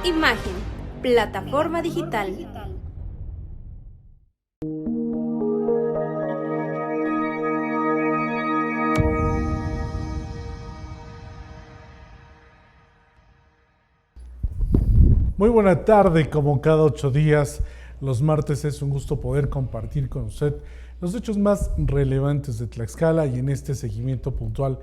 Imagen, plataforma digital. Muy buena tarde, como cada 8 días, los martes es un gusto poder compartir con usted los hechos más relevantes de Tlaxcala y en este seguimiento puntual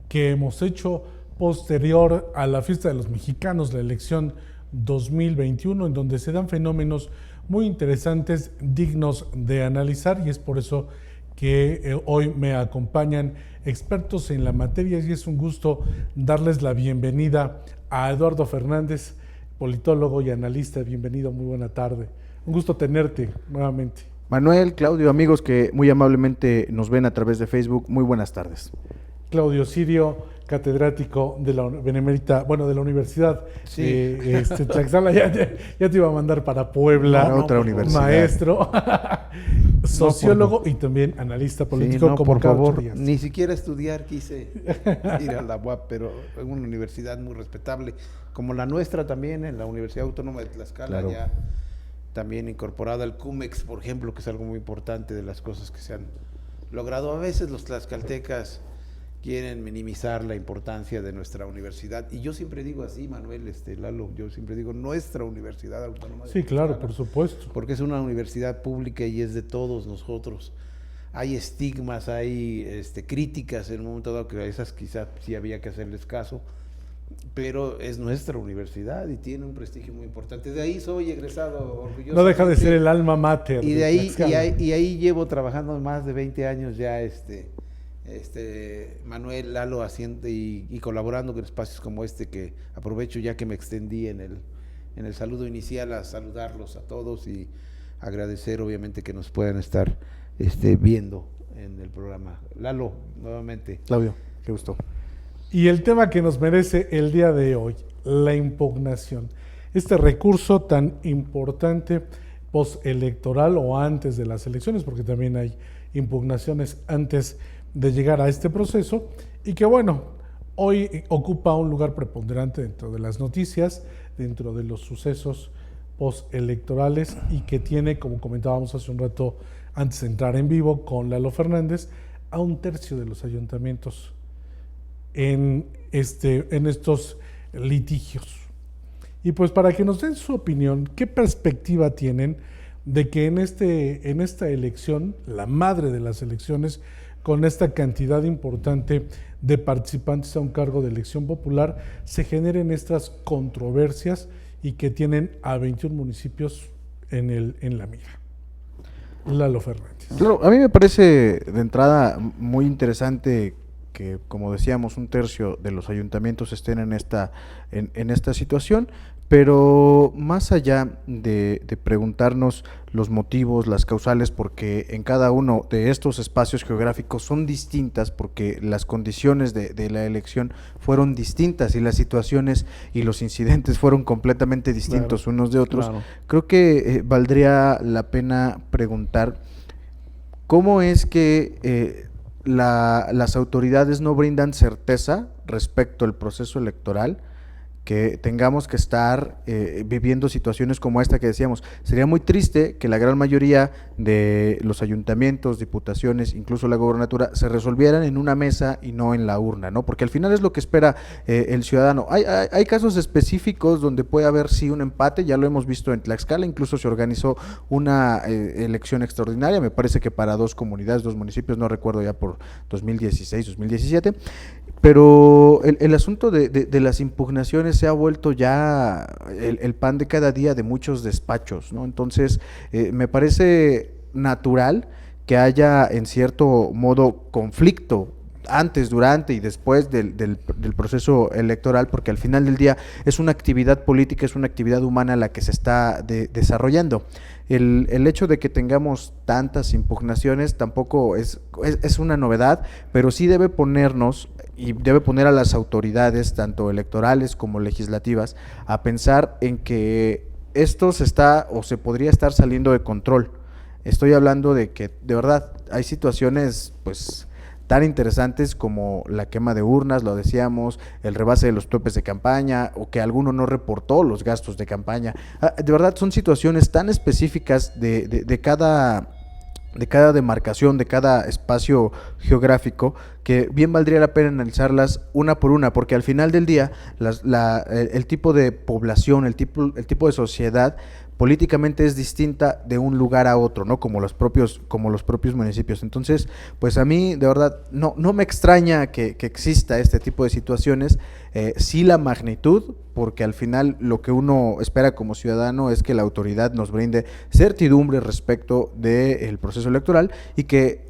que hemos hecho posterior a la fiesta de los mexicanos, la elección 2021, en donde se dan fenómenos muy interesantes, dignos de analizar, y es por eso que hoy me acompañan expertos en la materia y es un gusto darles la bienvenida a Eduardo Fernández, politólogo y analista. Bienvenido, muy buena tarde. Un gusto tenerte nuevamente. Manuel, Claudio, amigos que muy amablemente nos ven a través de Facebook, muy buenas tardes. Claudio Sirio, catedrático de la Benemérita, de la Universidad Tlaxcala, ya te iba a mandar para Puebla, para otra universidad. Maestro, sociólogo y también analista político. Sí, por favor, ni siquiera estudiar quise ir a la UAP, pero en una universidad muy respetable, como la nuestra también, en la Universidad Autónoma de Tlaxcala, claro. Ya también incorporada al CUMEX, por ejemplo, que es algo muy importante de las cosas que se han logrado. A veces los tlaxcaltecas quieren minimizar la importancia de nuestra universidad, y yo siempre digo así, Manuel, Lalo, yo siempre digo nuestra Universidad Autónoma de Sí, Tlaxcala, claro, por supuesto. porque es una universidad pública y es de todos nosotros. Hay estigmas, hay críticas en un momento dado, que a esas quizás sí había que hacerles caso, pero es nuestra universidad y tiene un prestigio muy importante. De ahí soy egresado orgulloso. No deja de ser el alma mater. Y de ahí llevo trabajando más de 20 años ya, Manuel, Lalo, haciendo y colaborando con espacios como que aprovecho ya que me extendí en el saludo inicial a saludarlos a todos y agradecer obviamente que nos puedan estar viendo en el programa. Lalo, nuevamente. Claudio, qué gusto. Y el tema que nos merece el día de hoy, la impugnación. Este recurso tan importante postelectoral o antes de las elecciones, porque también hay impugnaciones antes de llegar a este proceso, y que hoy ocupa un lugar preponderante dentro de las noticias, dentro de los sucesos postelectorales, y que tiene, como comentábamos hace un rato antes de entrar en vivo con Lalo Fernández, a 1/3 de los ayuntamientos en estos litigios. Y pues para que nos den su opinión, ¿qué perspectiva tienen de que en esta elección, la madre de las elecciones, con esta cantidad importante de participantes a un cargo de elección popular, se generen estas controversias y que tienen a 21 municipios en la mira. Lalo Fernández. Claro, a mí me parece de entrada muy interesante que, como decíamos, un tercio de los ayuntamientos estén en esta situación, pero más allá de preguntarnos los motivos, las causales, porque en cada uno de estos espacios geográficos son distintas, porque las condiciones de la elección fueron distintas y las situaciones y los incidentes fueron completamente distintos unos de otros. Claro. Creo que valdría la pena preguntar cómo es que las autoridades no brindan certeza respecto al proceso electoral, que tengamos que estar viviendo situaciones como esta que decíamos. Sería muy triste que la gran mayoría de los ayuntamientos, diputaciones, incluso la gobernatura, se resolvieran en una mesa y no en la urna, ¿no? Porque al final es lo que espera el ciudadano. Hay casos específicos donde puede haber sí un empate, ya lo hemos visto en Tlaxcala, incluso se organizó una elección extraordinaria, me parece que para 2 comunidades, 2 municipios, no recuerdo ya por 2016, 2017, pero el asunto de las impugnaciones se ha vuelto ya el pan de cada día de muchos despachos, ¿no? Entonces, me parece natural que haya en cierto modo conflicto antes, durante y después del proceso electoral, porque al final del día es una actividad política, es una actividad humana la que se está desarrollando. El hecho de que tengamos tantas impugnaciones tampoco es una novedad, pero sí debe ponernos y debe poner a las autoridades, tanto electorales como legislativas, a pensar en que esto se podría estar saliendo de control. Estoy hablando de que, de verdad, hay situaciones, pues, tan interesantes como la quema de urnas, lo decíamos, el rebase de los topes de campaña, o que alguno no reportó los gastos de campaña. De verdad, son situaciones tan específicas de cada demarcación, de cada espacio geográfico, que bien valdría la pena analizarlas una por una, porque al final del día el tipo de población, el tipo de sociedad políticamente es distinta de un lugar a otro, ¿no? Como los propios municipios. Entonces, pues a mí de verdad no me extraña que exista este tipo de situaciones, sí la magnitud, porque al final lo que uno espera como ciudadano es que la autoridad nos brinde certidumbre respecto del proceso electoral y que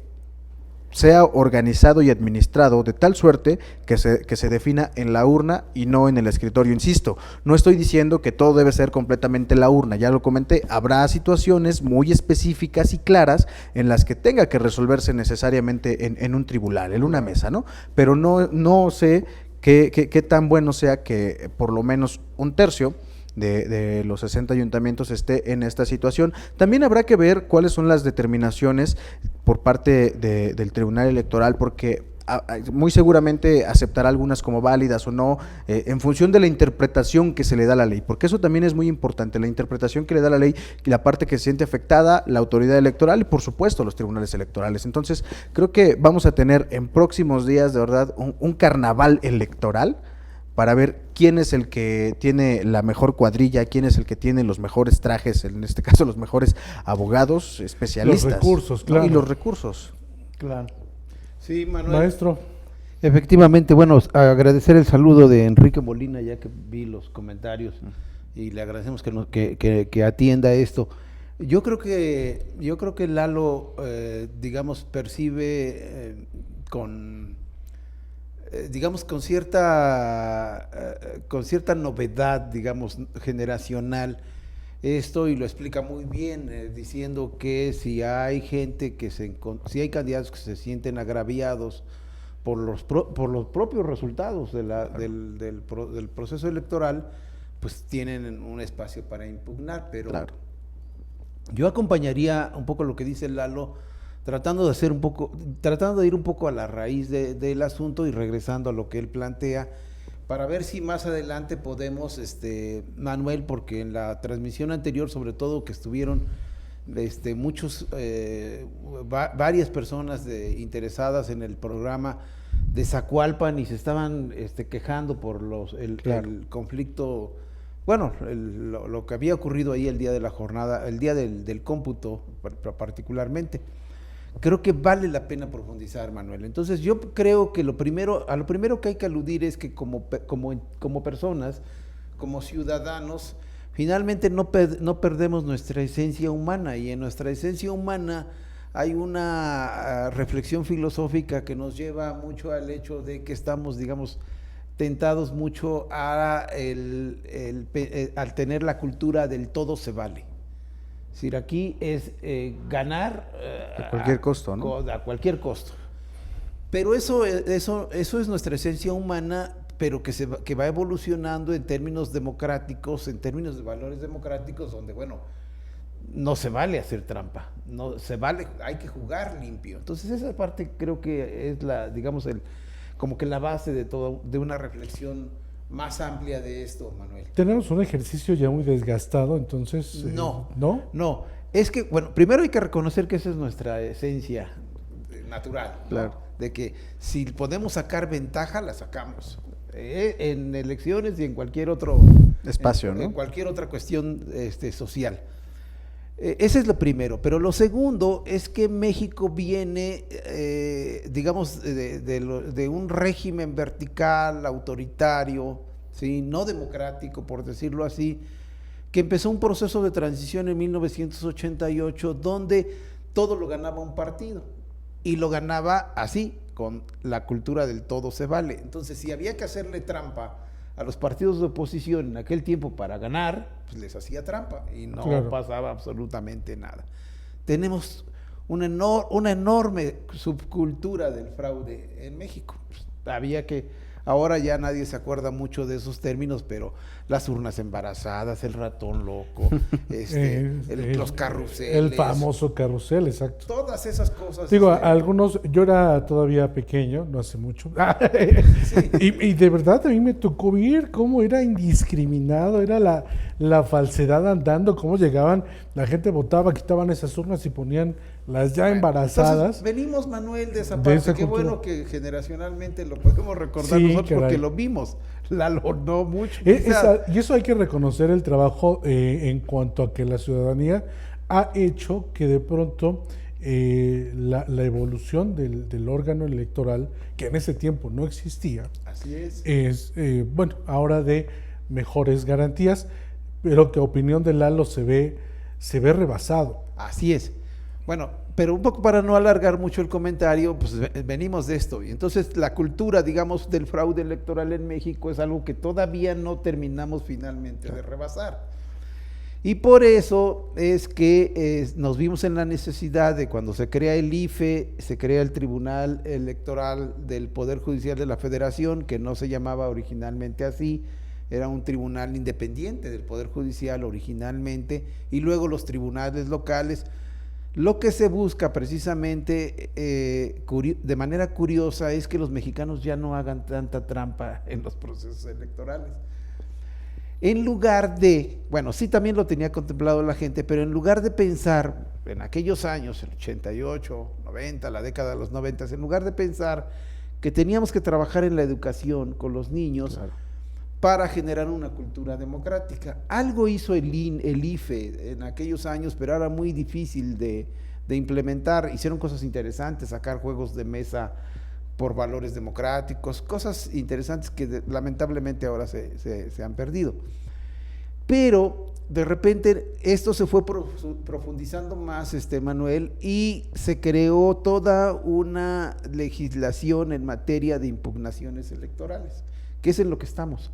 sea organizado y administrado de tal suerte que se defina en la urna y no en el escritorio. Insisto, no estoy diciendo que todo debe ser completamente la urna, ya lo comenté, habrá situaciones muy específicas y claras en las que tenga que resolverse necesariamente en un tribunal, en una mesa, ¿no? Pero no sé qué tan bueno sea que por lo menos un tercio de los 60 ayuntamientos esté en esta situación. También habrá que ver cuáles son las determinaciones por parte del Tribunal Electoral, porque muy seguramente aceptará algunas como válidas o no, en función de la interpretación que se le da a la ley, porque eso también es muy importante, la interpretación que le da la ley y la parte que se siente afectada, la autoridad electoral y por supuesto los tribunales electorales. Entonces creo que vamos a tener en próximos días de verdad un carnaval electoral para ver quién es el que tiene la mejor cuadrilla, quién es el que tiene los mejores trajes, en este caso los mejores abogados, especialistas. Los recursos, claro. Y los recursos. Claro. Sí, Manuel. Maestro. Efectivamente, bueno, agradecer el saludo de Enrique Molina, ya que vi los comentarios, y le agradecemos que atienda esto. Yo creo que Lalo, digamos, percibe con cierta novedad, digamos, generacional esto, y lo explica muy bien, diciendo que si hay si hay candidatos que se sienten agraviados por los propios resultados del proceso electoral, pues tienen un espacio para impugnar, pero claro. Yo acompañaría un poco lo que dice Lalo, tratando de ir un poco a la raíz del asunto y regresando a lo que él plantea, para ver si más adelante podemos, Manuel, porque en la transmisión anterior, sobre todo que estuvieron varias personas interesadas en el programa de Zacualpan y se estaban quejando por el conflicto, bueno, lo que había ocurrido ahí el día de la jornada, el día del cómputo particularmente. Creo que vale la pena profundizar, Manuel. Entonces yo creo que a lo primero que hay que aludir es que como personas, como ciudadanos, finalmente no perdemos nuestra esencia humana, y en nuestra esencia humana hay una reflexión filosófica que nos lleva mucho al hecho de que estamos, digamos, tentados mucho al tener la cultura del todo se vale. Es decir, aquí es ganar a cualquier costo, ¿no? A cualquier costo. Pero eso es nuestra esencia humana, pero que va evolucionando en términos democráticos, en términos de valores democráticos, donde, bueno, no se vale hacer trampa, no se vale, hay que jugar limpio. Entonces esa parte creo que es digamos, como que la base de todo, de una reflexión más amplia de esto, Manuel. Tenemos un ejercicio ya muy desgastado, entonces... No, es que, bueno, primero hay que reconocer que esa es nuestra esencia natural, claro, ¿no? De que si podemos sacar ventaja, la sacamos. En elecciones y en cualquier otro espacio, ¿no? En cualquier otra cuestión social. Ese es lo primero, pero lo segundo es que México viene, digamos, de un régimen vertical, autoritario, ¿sí? No democrático, por decirlo así, que empezó un proceso de transición en 1988, donde todo lo ganaba un partido, y lo ganaba así, con la cultura del todo se vale. Entonces, si había que hacerle trampa a los partidos de oposición en aquel tiempo para ganar, pues les hacía trampa y no pasaba absolutamente nada. Tenemos una enorme subcultura del fraude en México. Pues, ahora ya nadie se acuerda mucho de esos términos, pero las urnas embarazadas, el ratón loco, los carruseles. El famoso carrusel, exacto. Todas esas cosas. Digo, algunos, yo era todavía pequeño, no hace mucho, sí. y de verdad a mí me tocó ver cómo era indiscriminado, era la falsedad andando, cómo llegaban, la gente votaba, quitaban esas urnas y ponían las ya embarazadas. Entonces, venimos, Manuel, de esa parte. Qué bueno que generacionalmente lo podemos recordar nosotros, porque lo vimos. Lalo, no mucho. Y eso hay que reconocer el trabajo en cuanto a que la ciudadanía ha hecho que de pronto la evolución del órgano electoral, que en ese tiempo no existía, así es bueno, ahora de mejores garantías, pero que a opinión de Lalo se ve rebasado. Así es. Bueno, pero un poco para no alargar mucho el comentario, pues venimos de esto. Y entonces la cultura, digamos, del fraude electoral en México es algo que todavía no terminamos finalmente de rebasar. Y por eso es que nos vimos en la necesidad de, cuando se crea el IFE, se crea el Tribunal Electoral del Poder Judicial de la Federación, que no se llamaba originalmente así, era un tribunal independiente del Poder Judicial originalmente, y luego los tribunales locales. Lo que se busca precisamente de manera curiosa es que los mexicanos ya no hagan tanta trampa en los procesos electorales. En lugar de, bueno, sí también lo tenía contemplado la gente, pero en lugar de pensar en aquellos años, el 88, 90, la década de los 90, en lugar de pensar que teníamos que trabajar en la educación con los niños, claro, para generar una cultura democrática. Algo hizo el IFE en aquellos años, pero era muy difícil de implementar. Hicieron cosas interesantes, sacar juegos de mesa por valores democráticos, cosas interesantes que lamentablemente ahora se han perdido. Pero de repente esto se fue profundizando más, Manuel, y se creó toda una legislación en materia de impugnaciones electorales, que es en lo que estamos.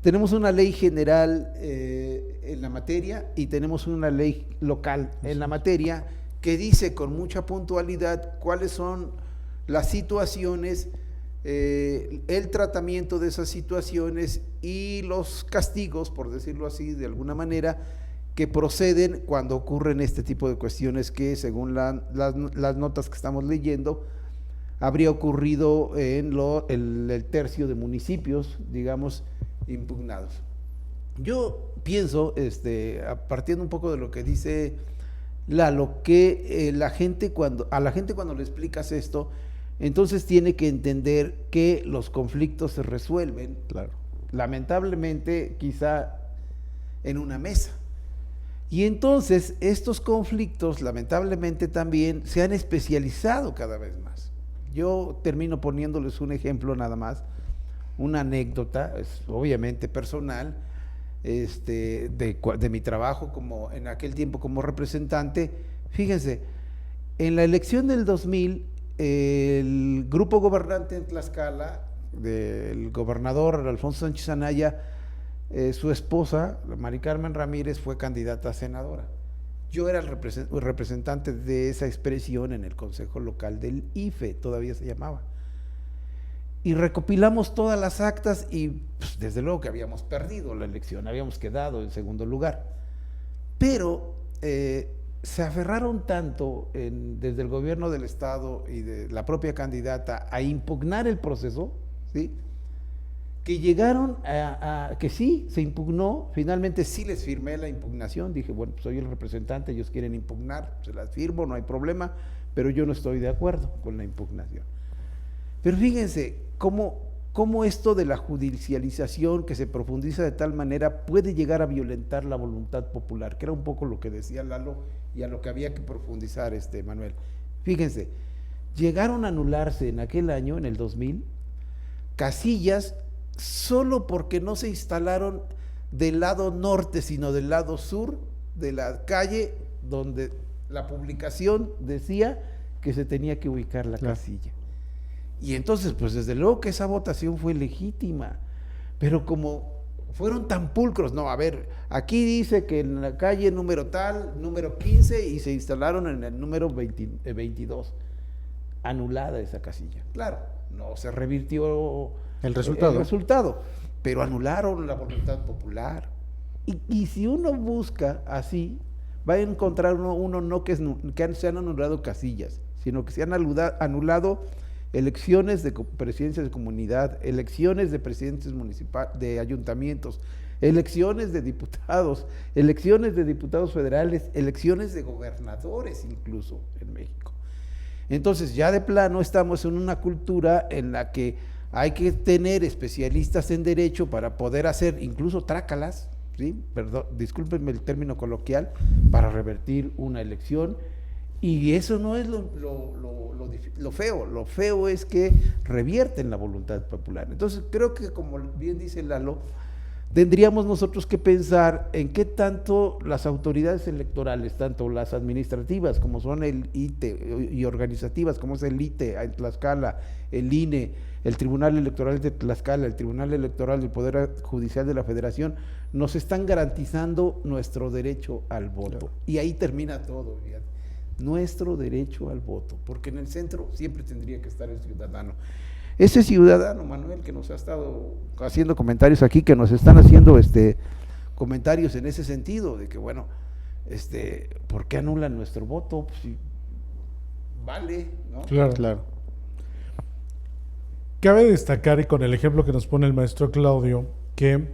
Tenemos una ley general en la materia y tenemos una ley local en la materia que dice con mucha puntualidad cuáles son las situaciones, el tratamiento de esas situaciones y los castigos, por decirlo así, de alguna manera, que proceden cuando ocurren este tipo de cuestiones que, según las notas que estamos leyendo, habría ocurrido en el tercio de municipios, digamos, impugnados. Yo pienso, partiendo un poco de lo que dice Lalo, que a la gente cuando le explicas esto, entonces tiene que entender que los conflictos se resuelven, claro, lamentablemente quizá en una mesa. Y entonces estos conflictos lamentablemente también se han especializado cada vez más. Yo termino poniéndoles un ejemplo nada más, una anécdota, es obviamente personal. de mi trabajo como en aquel tiempo como representante. Fíjense, en la elección del 2000, el grupo gobernante en Tlaxcala, del gobernador Alfonso Sánchez Anaya, su esposa, Mari Carmen Ramírez, fue candidata a senadora. Yo era el representante de esa expresión en el Consejo Local del IFE, todavía se llamaba. Y recopilamos todas las actas y pues, desde luego que habíamos perdido la elección, habíamos quedado en segundo lugar. Pero se aferraron tanto desde el gobierno del estado y de la propia candidata a impugnar el proceso, ¿sí?, que llegaron a que sí, se impugnó. Finalmente sí les firmé la impugnación, dije, bueno, pues soy el representante, ellos quieren impugnar, se las firmo, no hay problema, pero yo no estoy de acuerdo con la impugnación. Pero fíjense cómo esto de la judicialización que se profundiza de tal manera puede llegar a violentar la voluntad popular, que era un poco lo que decía Lalo y a lo que había que profundizar, Manuel. Fíjense, llegaron a anularse en aquel año, en el 2000, casillas solo porque no se instalaron del lado norte, sino del lado sur de la calle donde la publicación decía que se tenía que ubicar la casilla. Y entonces, pues desde luego que esa votación fue legítima, pero como fueron tan pulcros, no, a ver, aquí dice que en la calle número tal, número 15, y se instalaron en el número 22, anulada esa casilla. Claro, no se revirtió el resultado, pero anularon la voluntad popular. Y si uno busca así, va a encontrar uno no que se han anulado casillas, sino que se han anulado elecciones de presidencias de comunidad, elecciones de presidentes municipales, de ayuntamientos, elecciones de diputados federales, elecciones de gobernadores incluso en México. Entonces ya de plano estamos en una cultura en la que hay que tener especialistas en derecho para poder hacer incluso trácalas, ¿sí? Perdón, discúlpenme el término coloquial, para revertir una elección. Y eso no es lo feo. Lo feo es que revierten la voluntad popular. Entonces creo que, como bien dice Lalo, tendríamos nosotros que pensar en qué tanto las autoridades electorales, tanto las administrativas como son el ITE y organizativas como es el ITE en Tlaxcala, el INE, el Tribunal Electoral de Tlaxcala, el Tribunal Electoral del Poder Judicial de la Federación, nos están garantizando nuestro derecho al voto. Claro. Y ahí termina todo, fíjate. Nuestro derecho al voto, porque en el centro siempre tendría que estar el ciudadano. Ese ciudadano, Manuel, que nos ha estado haciendo comentarios aquí, que nos están haciendo comentarios en ese sentido, de que bueno, ¿por qué anulan nuestro voto? Pues, si vale, ¿no? Claro. Cabe destacar, y con el ejemplo que nos pone el maestro Claudio, que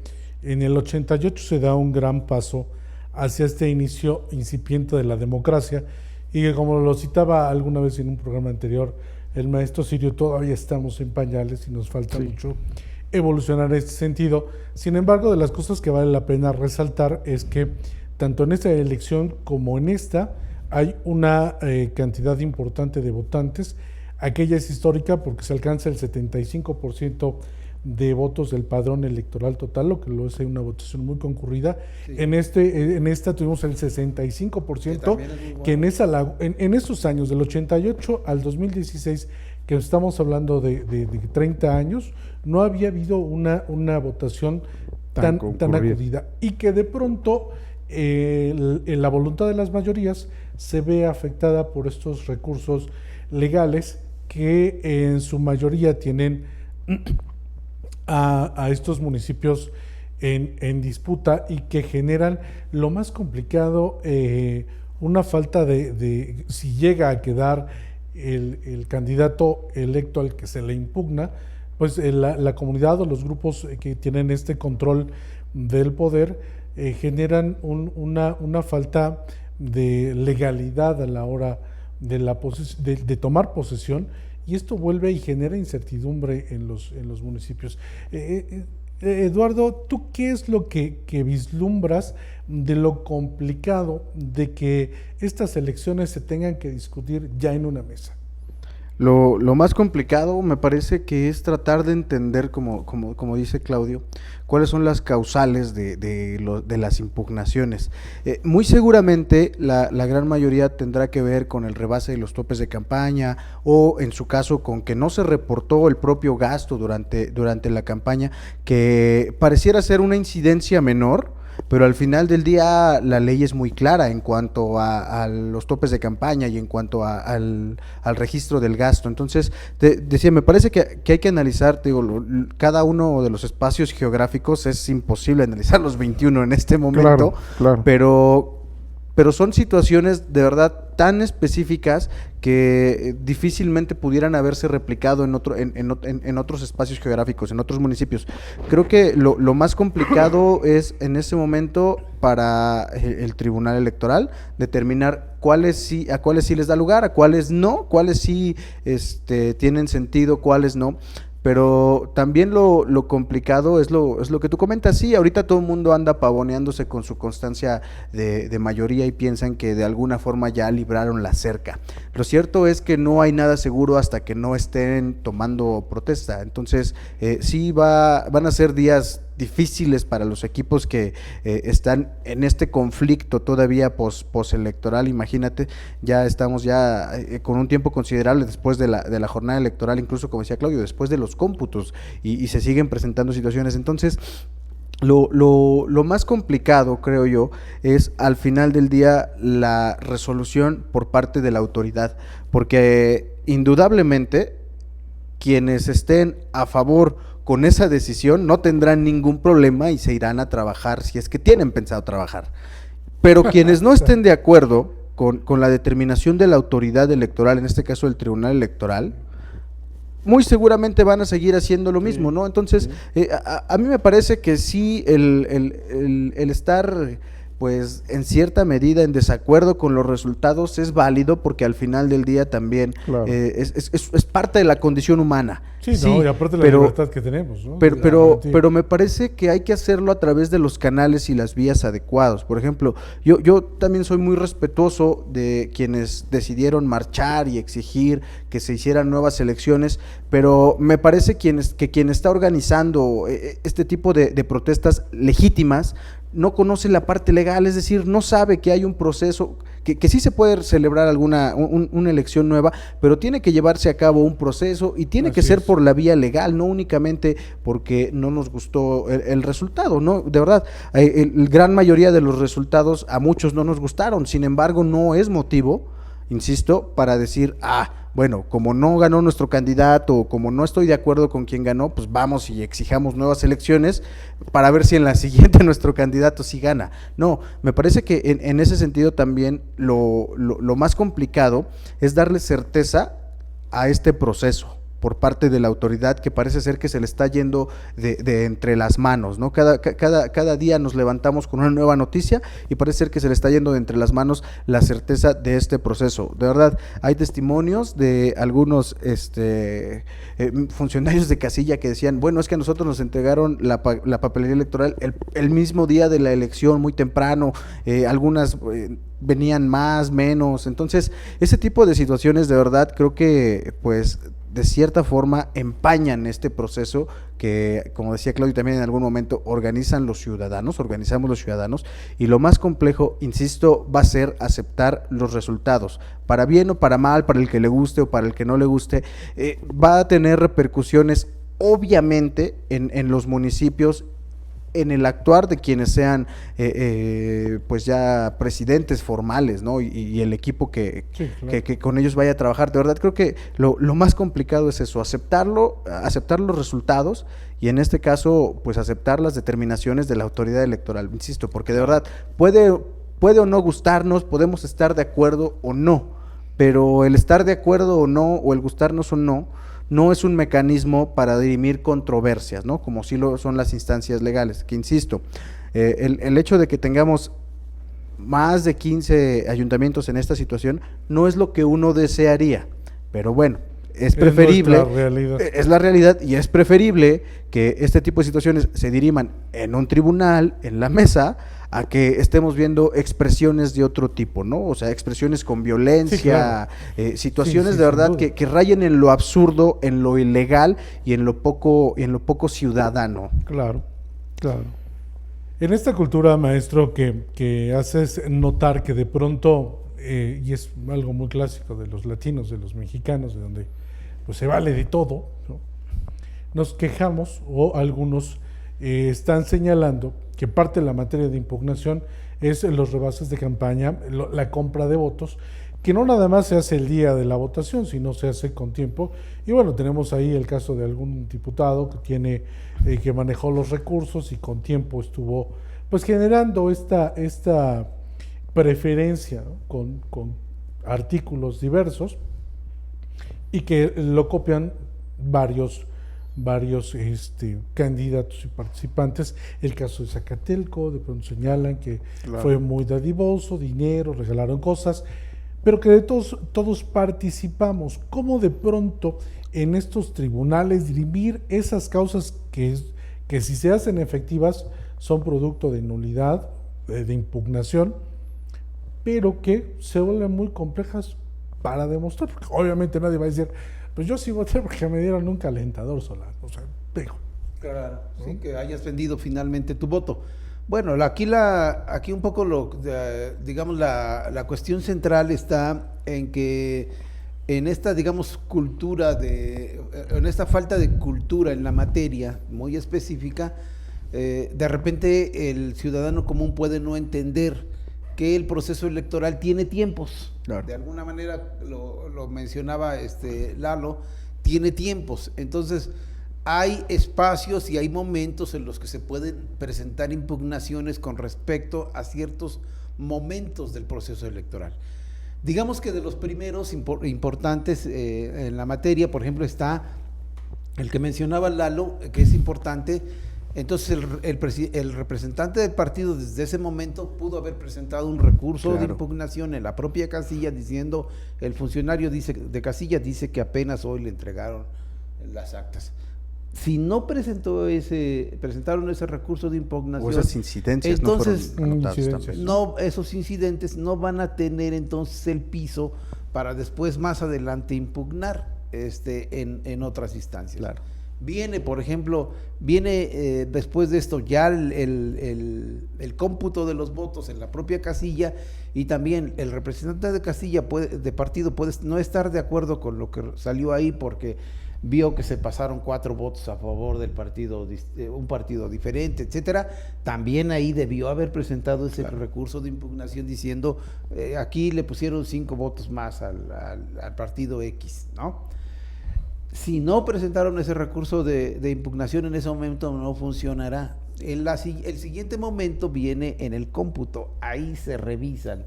en el 88 se da un gran paso hacia este inicio incipiente de la democracia, y que, como lo citaba alguna vez en un programa anterior el maestro Sirio, todavía estamos en pañales y nos falta mucho evolucionar en este sentido. Sin embargo, de las cosas que vale la pena resaltar es que tanto en esta elección como en esta hay una cantidad importante de votantes. Aquella es histórica porque se alcanza el 75% de votos del padrón electoral total, lo que lo hace una votación muy concurrida. Sí. En esta tuvimos el 65%, que en esos años, del 88 al 2016, que estamos hablando de 30 años, no había habido una votación tan acudida, y que de pronto la voluntad de las mayorías se ve afectada por estos recursos legales que en su mayoría tienen a estos municipios en disputa, y que generan lo más complicado, una falta de si llega a quedar el candidato electo al que se le impugna, pues la comunidad o los grupos que tienen este control del poder generan una falta de legalidad a la hora de tomar posesión, y esto vuelve y genera incertidumbre en los municipios. Eduardo, ¿tú qué es lo que vislumbras de lo complicado de que estas elecciones se tengan que discutir ya en una mesa? Lo más complicado me parece que es tratar de entender, como dice Claudio, cuáles son las causales de las impugnaciones. Muy seguramente la gran mayoría tendrá que ver con el rebase de los topes de campaña o en su caso con que no se reportó el propio gasto durante la campaña, que pareciera ser una incidencia menor, pero al final del día la ley es muy clara en cuanto a los topes de campaña y en cuanto al registro del gasto. Entonces, decía, me parece que hay que analizar, cada uno de los espacios geográficos. Es imposible analizar los 21 en este momento, Claro. pero son situaciones de verdad tan específicas que difícilmente pudieran haberse replicado en otros espacios geográficos, en otros municipios. Creo que lo más complicado es en ese momento para el Tribunal Electoral determinar a cuáles sí les da lugar, a cuáles no, cuáles sí tienen sentido, cuáles no. Pero también lo complicado es lo que tú comentas. Sí, ahorita todo el mundo anda pavoneándose con su constancia de mayoría y piensan que de alguna forma ya libraron la cerca. Lo cierto es que no hay nada seguro hasta que no estén tomando protesta. Entonces, sí van a ser días difíciles para los equipos que están en este conflicto todavía postelectoral. Imagínate, ya estamos con un tiempo considerable después de la jornada electoral, incluso como decía Claudio, después de los cómputos, y se siguen presentando situaciones. Entonces, lo más complicado, creo yo, es al final del día la resolución por parte de la autoridad, porque indudablemente quienes estén a favor con esa decisión no tendrán ningún problema y se irán a trabajar si es que tienen pensado trabajar. Pero quienes no estén de acuerdo con la determinación de la autoridad electoral, en este caso el Tribunal Electoral, muy seguramente van a seguir haciendo lo mismo, ¿no? Entonces, a mí me parece que sí, el estar, pues, en cierta medida en desacuerdo con los resultados es válido, porque al final del día también es parte de la condición humana. Sí, no, y aparte la libertad que tenemos, ¿no? Pero me parece que hay que hacerlo a través de los canales y las vías adecuados. Por ejemplo, yo también soy muy respetuoso de quienes decidieron marchar y exigir que se hicieran nuevas elecciones, pero me parece que quien está organizando este tipo de protestas legítimas no conoce la parte legal, es decir, no sabe que hay un proceso, que sí se puede celebrar una elección nueva, pero tiene que llevarse a cabo un proceso y tiene que ser por la vía legal, no únicamente porque no nos gustó el resultado, ¿no? De verdad, la gran mayoría de los resultados a muchos no nos gustaron, sin embargo, no es motivo, insisto, para decir, bueno, como no ganó nuestro candidato, o como no estoy de acuerdo con quien ganó, pues vamos y exijamos nuevas elecciones para ver si en la siguiente nuestro candidato sí gana. No, me parece que en ese sentido también lo más complicado es darle certeza a este proceso por parte de la autoridad, que parece ser que se le está yendo de entre las manos, ¿no? Cada día nos levantamos con una nueva noticia y parece ser que se le está yendo de entre las manos la certeza de este proceso. De verdad, hay testimonios de algunos funcionarios de casilla que decían, bueno, es que a nosotros nos entregaron la papelería electoral el mismo día de la elección, muy temprano, algunas venían más, menos. Entonces, ese tipo de situaciones de verdad creo que, pues, de cierta forma empañan este proceso que, como decía Claudio también en algún momento, organizamos los ciudadanos, y lo más complejo, insisto, va a ser aceptar los resultados, para bien o para mal, para el que le guste o para el que no le guste. Va a tener repercusiones obviamente en los municipios, en el actuar de quienes sean pues ya presidentes formales, ¿no? Y el equipo que con ellos vaya a trabajar. De verdad creo que lo más complicado es eso, aceptar los resultados, y en este caso pues aceptar las determinaciones de la autoridad electoral, insisto, porque de verdad puede o no gustarnos, podemos estar de acuerdo o no, pero el estar de acuerdo o no, o el gustarnos o no es un mecanismo para dirimir controversias, ¿no? Como sí lo son las instancias legales, que insisto, el hecho de que tengamos más de 15 ayuntamientos en esta situación no es lo que uno desearía, pero bueno, es preferible, nuestra realidad. es la realidad y es preferible que este tipo de situaciones se diriman en un tribunal, en la mesa, a que estemos viendo expresiones de otro tipo, ¿no? O sea, expresiones con violencia, Sí, claro. situaciones Sí, de sin verdad duda. que rayen en lo absurdo, en lo ilegal y en lo poco ciudadano. Claro, claro. En esta cultura, maestro, que haces notar que de pronto, y es algo muy clásico de los latinos, de los mexicanos, de donde pues se vale de todo, ¿no? Nos quejamos o algunos están señalando que parte de la materia de impugnación es los rebases de campaña, la compra de votos, que no nada más se hace el día de la votación, sino se hace con tiempo. Y bueno, tenemos ahí el caso de algún diputado que tiene que manejó los recursos y con tiempo estuvo pues generando esta preferencia, ¿no? con artículos diversos y que lo copian varios candidatos y participantes. El caso de Zacatelco, de pronto señalan que Claro. fue muy dadivoso, dinero, regalaron cosas, pero que de todos participamos. ¿Cómo de pronto en estos tribunales dirimir esas causas que si se hacen efectivas son producto de nulidad, de impugnación, pero que se vuelven muy complejas para demostrar? Porque obviamente nadie va a decir, pues yo sí voté porque me dieron un calentador solar. O sea, digo, Claro, sí, que hayas vendido finalmente tu voto. Bueno, aquí un poco digamos la cuestión central está en que en esta, digamos, en esta falta de cultura en la materia muy específica, de repente el ciudadano común puede no entender que el proceso electoral tiene tiempos. Claro. De alguna manera lo mencionaba Lalo, tiene tiempos. Entonces, hay espacios y hay momentos en los que se pueden presentar impugnaciones con respecto a ciertos momentos del proceso electoral. Digamos que de los primeros importantes en la materia, por ejemplo, está el que mencionaba Lalo, que es importante. Entonces el representante del partido desde ese momento pudo haber presentado un recurso de impugnación en la propia casilla diciendo, el funcionario de casilla dice que apenas hoy le entregaron las actas. Si no presentaron ese recurso de impugnación, O esas incidencias entonces no fueron anotadas también. esos incidentes no van a tener entonces el piso para después más adelante impugnar en otras instancias. Claro. Viene, por ejemplo, después de esto ya el cómputo de los votos en la propia casilla, y también el representante de casilla de partido puede no estar de acuerdo con lo que salió ahí porque vio que se pasaron 4 votos a favor del partido, un partido diferente, etcétera. También ahí debió haber presentado ese recurso de impugnación diciendo aquí le pusieron 5 votos más al partido X, ¿no? Si no presentaron ese recurso de impugnación en ese momento, no funcionará. El siguiente momento viene en el cómputo. Ahí se revisan,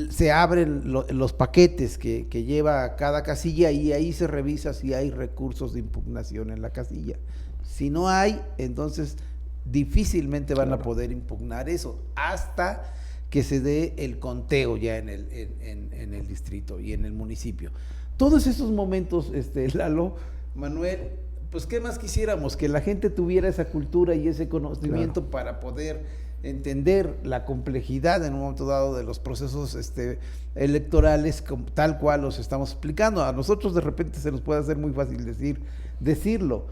se abren los paquetes que lleva cada casilla y ahí se revisa si hay recursos de impugnación en la casilla. Si no hay, entonces difícilmente van a poder impugnar eso hasta que se dé el conteo ya en el distrito y en el municipio. Todos esos momentos, Lalo, Manuel, pues qué más quisiéramos, que la gente tuviera esa cultura y ese conocimiento para poder entender la complejidad en un momento dado de los procesos electorales tal cual los estamos explicando. A nosotros de repente se nos puede hacer muy fácil decirlo,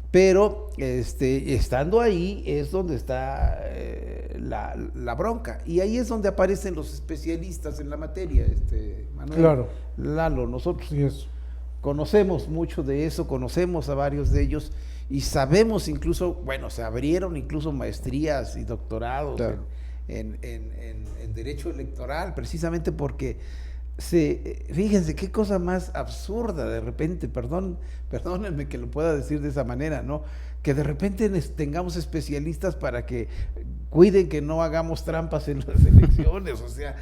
pero estando ahí es donde está la bronca, y ahí es donde aparecen los especialistas en la materia, Manuel. Claro. Lalo, nosotros sí es. conocemos mucho de eso, conocemos a varios de ellos y sabemos incluso, bueno, se abrieron incluso maestrías y doctorados en derecho electoral, precisamente porque fíjense qué cosa más absurda de repente, perdónenme que lo pueda decir de esa manera, ¿no? Que de repente tengamos especialistas para que cuiden que no hagamos trampas en las elecciones, o sea,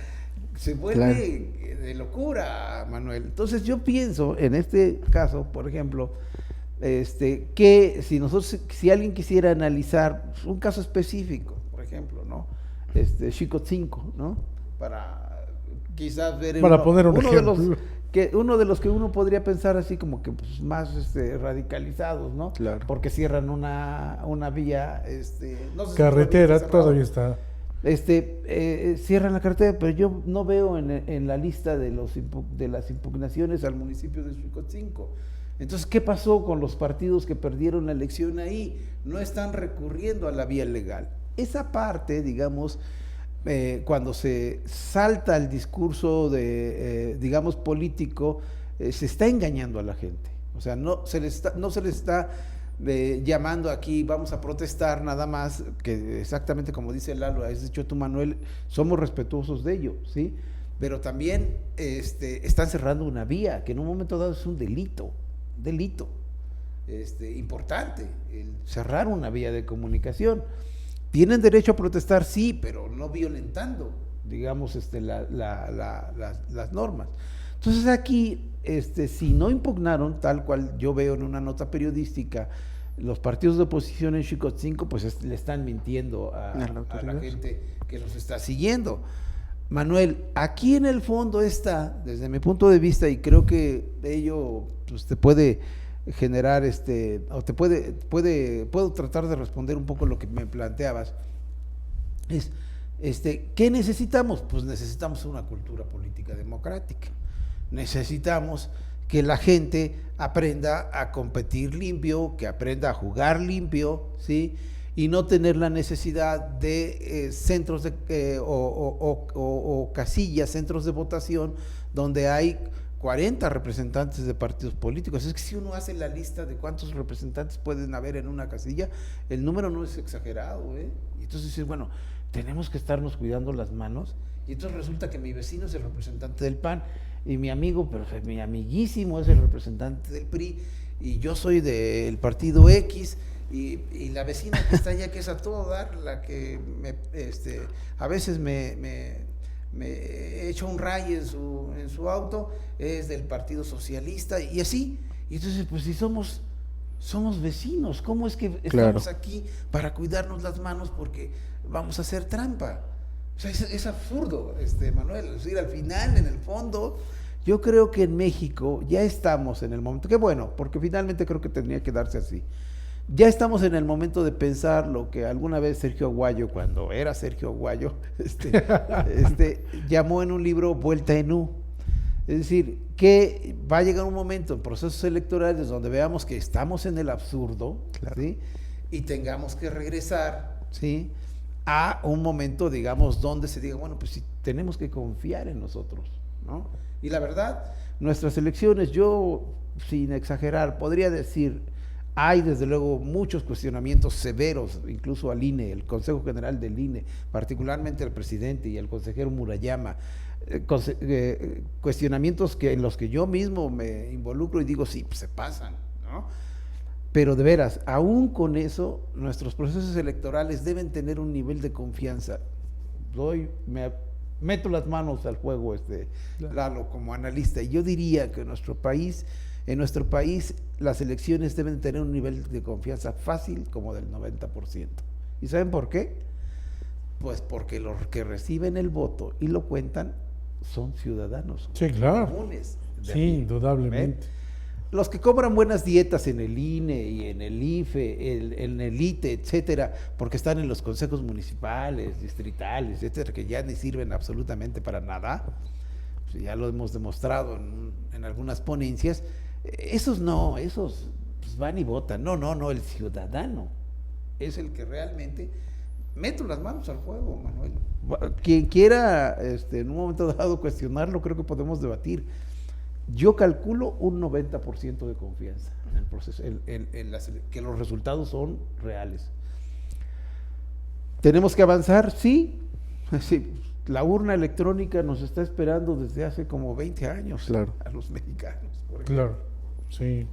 se vuelve de locura, Manuel. Entonces yo pienso, en este caso, por ejemplo, que si alguien quisiera analizar un caso específico, por ejemplo, ¿no? Xicotzinco, ¿no? Para quizás ver Para poner un uno de los ejemplo. que uno de los que uno podría pensar así como que pues, más radicalizados, ¿no? Claro. Porque cierran una vía, no sé si Carretera todavía está todavía está. cierran la carretera, pero yo no veo en la lista de las impugnaciones al municipio de Xicotzinco. Entonces, ¿qué pasó con los partidos que perdieron la elección ahí? No están recurriendo a la vía legal. Esa parte, digamos, cuando se salta el discurso digamos, político, se está engañando a la gente. O sea, no se les está llamando aquí, vamos a protestar nada más, que exactamente como dice Lalo, has dicho tú, Manuel, somos respetuosos de ello, ¿sí? Pero también están cerrando una vía, que en un momento dado es un delito importante, el cerrar una vía de comunicación. Tienen derecho a protestar, sí, pero no violentando, digamos, las normas. Entonces aquí, si no impugnaron, tal cual yo veo en una nota periodística, los partidos de oposición en Xicotzinco, pues le están mintiendo a la gente que los está siguiendo. Manuel, aquí en el fondo está, desde mi punto de vista, y creo que ello pues, te puede generar, o te puedo tratar de responder un poco lo que me planteabas, es, ¿qué necesitamos? Pues necesitamos una cultura política democrática, necesitamos que la gente aprenda a competir limpio, que aprenda a jugar limpio, ¿sí? Y no tener la necesidad de centros o casillas, centros de votación, donde hay 40 representantes de partidos políticos. Es que si uno hace la lista de cuántos representantes pueden haber en una casilla, el número no es exagerado, ¿eh? Y entonces dices, bueno, tenemos que estarnos cuidando las manos, y entonces resulta que mi vecino es el representante del PAN, y mi amigo, pero mi amiguísimo es el representante del PRI, y yo soy del partido X, y la vecina que está allá, que es a todo dar, la que a veces me echa un ray en su auto, es del Partido Socialista, y así. Y entonces, pues si somos vecinos, ¿cómo es que estamos aquí para cuidarnos las manos porque vamos a hacer trampa? O sea, es absurdo, Manuel. Es decir, al final, en el fondo, yo creo que en México ya estamos en el momento, qué bueno, porque finalmente creo que tendría que darse así. Ya estamos en el momento de pensar lo que alguna vez Sergio Aguayo, cuando era Sergio Aguayo, llamó en un libro Vuelta en U. Es decir, que va a llegar un momento en procesos electorales donde veamos que estamos en el absurdo, ¿sí? Y tengamos que regresar, ¿sí?, a un momento, digamos, donde se diga, bueno, pues sí, tenemos que confiar en nosotros, ¿no? Y la verdad, nuestras elecciones, yo, sin exagerar, podría decir, hay desde luego muchos cuestionamientos severos, incluso al INE, el Consejo General del INE, particularmente al presidente y al consejero Murayama, cuestionamientos en los que yo mismo me involucro y digo, sí, pues se pasan, ¿no? Pero de veras, aún con eso, nuestros procesos electorales deben tener un nivel de confianza. Me meto las manos al fuego, Lalo, como analista, y yo diría que en nuestro país las elecciones deben tener un nivel de confianza fácil como del 90%. ¿Y saben por qué? Pues porque los que reciben el voto y lo cuentan son ciudadanos. Sí, claro. Comunes. Sí, indudablemente. Los que cobran buenas dietas en el INE y en el IFE, en el ITE, etcétera, porque están en los consejos municipales, distritales, etcétera, que ya ni sirven absolutamente para nada, pues ya lo hemos demostrado en algunas ponencias. Esos pues van y votan. No, el ciudadano es el que realmente mete las manos al fuego, Manuel. Quien quiera en un momento dado cuestionarlo, creo que podemos debatir. Yo calculo un 90% de confianza en el proceso, que los resultados son reales. ¿Tenemos que avanzar? Sí. La urna electrónica nos está esperando desde hace como 20 años, claro, a los mexicanos. Claro, sí.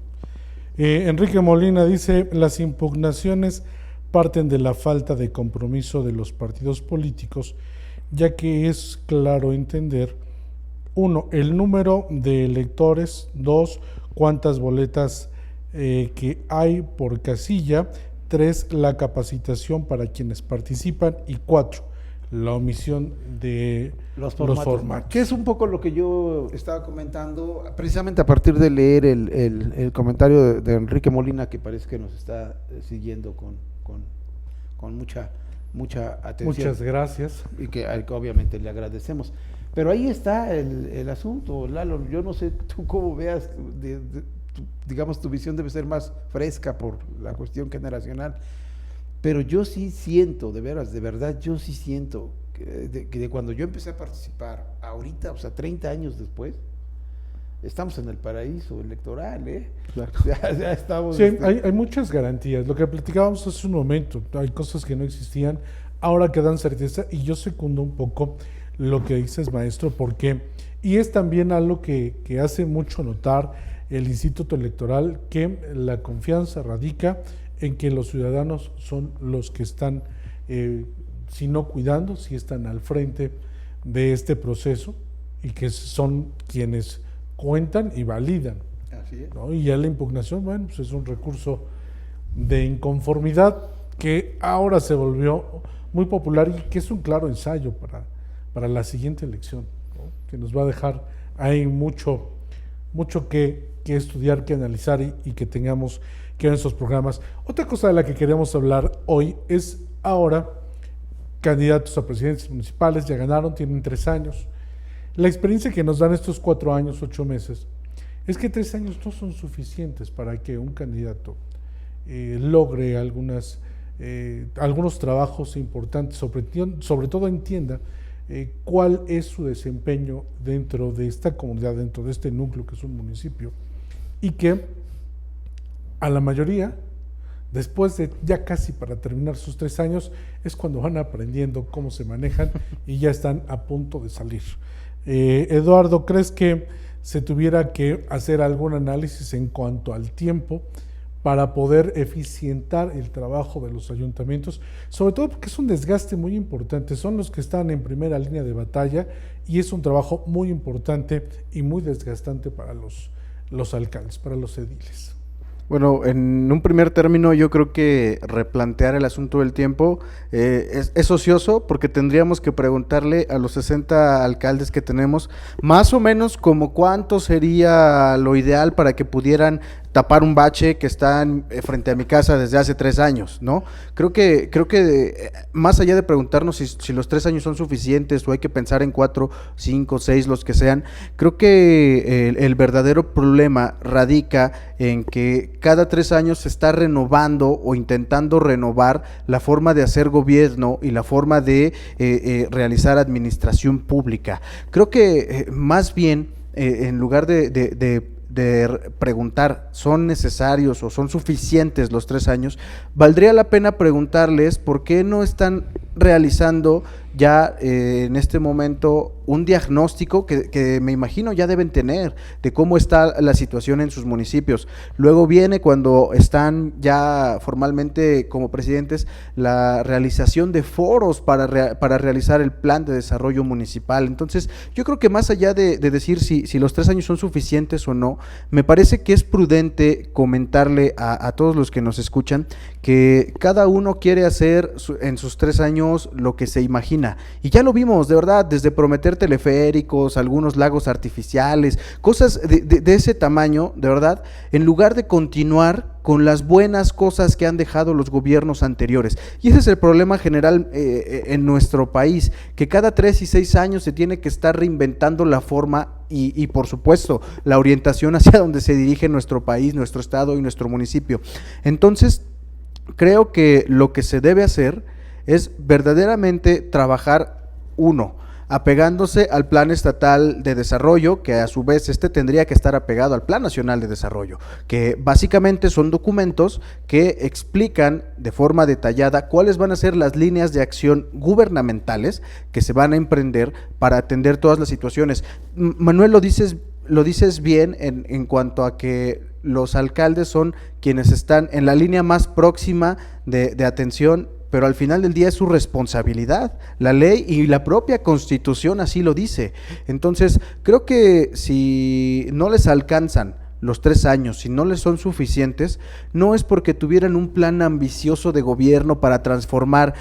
Enrique Molina dice, las impugnaciones parten de la falta de compromiso de los partidos políticos, ya que es claro entender, 1, el número de electores, 2, cuántas boletas que hay por casilla, 3, la capacitación para quienes participan, y 4, la omisión de los formatos. formatos. Que es un poco lo que yo estaba comentando, precisamente a partir de leer el comentario de Enrique Molina, que parece que nos está siguiendo con mucha atención. Muchas gracias. Y al que obviamente le agradecemos. Pero ahí está el asunto, Lalo. Yo no sé tú cómo veas, digamos, tu visión debe ser más fresca por la cuestión generacional. Pero yo sí siento, de verdad, yo sí siento que de cuando yo empecé a participar, ahorita, o sea, 30 años después, estamos en el paraíso electoral, ¿eh? Claro. Ya estamos. Sí, hay muchas garantías. Lo que platicábamos hace un momento, hay cosas que no existían, ahora que dan certeza, y yo secundo un poco lo que dices, maestro, porque, y es también algo que hace mucho notar el Instituto Electoral, que la confianza radica en que los ciudadanos son los que están, si no cuidando, si están al frente de este proceso, y que son quienes cuentan y validan. Así es. ¿No? Y ya la impugnación, bueno, pues es un recurso de inconformidad que ahora se volvió muy popular y que es un claro ensayo para la siguiente elección, ¿no? Que nos va a dejar ahí mucho que estudiar, que analizar y que tengamos que ver en esos programas. Otra cosa de la que queremos hablar hoy es ahora candidatos a presidentes municipales, ya ganaron, tienen 3 años. La experiencia que nos dan estos 4 años, 8 meses, es que 3 años no son suficientes para que un candidato logre algunos trabajos importantes, sobre todo entienda cuál es su desempeño dentro de esta comunidad, dentro de este núcleo que es un municipio, y que a la mayoría, después de ya casi para terminar sus 3 años, es cuando van aprendiendo cómo se manejan y ya están a punto de salir. Eduardo, ¿crees que se tuviera que hacer algún análisis en cuanto al tiempo para poder eficientar el trabajo de los ayuntamientos? Sobre todo porque es un desgaste muy importante, son los que están en primera línea de batalla y es un trabajo muy importante y muy desgastante para los alcaldes, para los ediles. Bueno, en un primer término yo creo que replantear el asunto del tiempo es ocioso, porque tendríamos que preguntarle a los 60 alcaldes que tenemos más o menos como cuánto sería lo ideal para que pudieran tapar un bache que está frente a mi casa desde hace 3 años, ¿no? Creo que más allá de preguntarnos si los 3 años son suficientes o hay que pensar en 4, 5, 6, los que sean, creo que el verdadero problema radica en que cada 3 años se está renovando o intentando renovar la forma de hacer gobierno y la forma de realizar administración pública. Creo que más bien, en lugar de preguntar, ¿son necesarios o son suficientes los 3 años? Valdría la pena preguntarles por qué no están realizando ya en este momento un diagnóstico que me imagino ya deben tener de cómo está la situación en sus municipios. Luego viene, cuando están ya formalmente como presidentes, la realización de foros para realizar el plan de desarrollo municipal. Entonces, yo creo que más allá de decir si los 3 años son suficientes o no, me parece que es prudente comentarle a todos los que nos escuchan que cada uno quiere hacer en sus 3 años lo que se imagina. Y ya lo vimos, de verdad, desde prometer teleféricos, algunos lagos artificiales, cosas de ese tamaño, de verdad, en lugar de continuar con las buenas cosas que han dejado los gobiernos anteriores. Y ese es el problema general en nuestro país, que cada 3 y 6 años se tiene que estar reinventando la forma y por supuesto, la orientación hacia donde se dirige nuestro país, nuestro estado y nuestro municipio. Entonces, creo que lo que se debe hacer es verdaderamente trabajar, apegándose al Plan Estatal de Desarrollo, que a su vez tendría que estar apegado al Plan Nacional de Desarrollo, que básicamente son documentos que explican de forma detallada cuáles van a ser las líneas de acción gubernamentales que se van a emprender para atender todas las situaciones. Manuel, lo dices bien en cuanto a que los alcaldes son quienes están en la línea más próxima de atención, pero al final del día es su responsabilidad. La ley y la propia Constitución así lo dice. Entonces, creo que si no les alcanzan los 3 años, si no les son suficientes, no es porque tuvieran un plan ambicioso de gobierno para transformar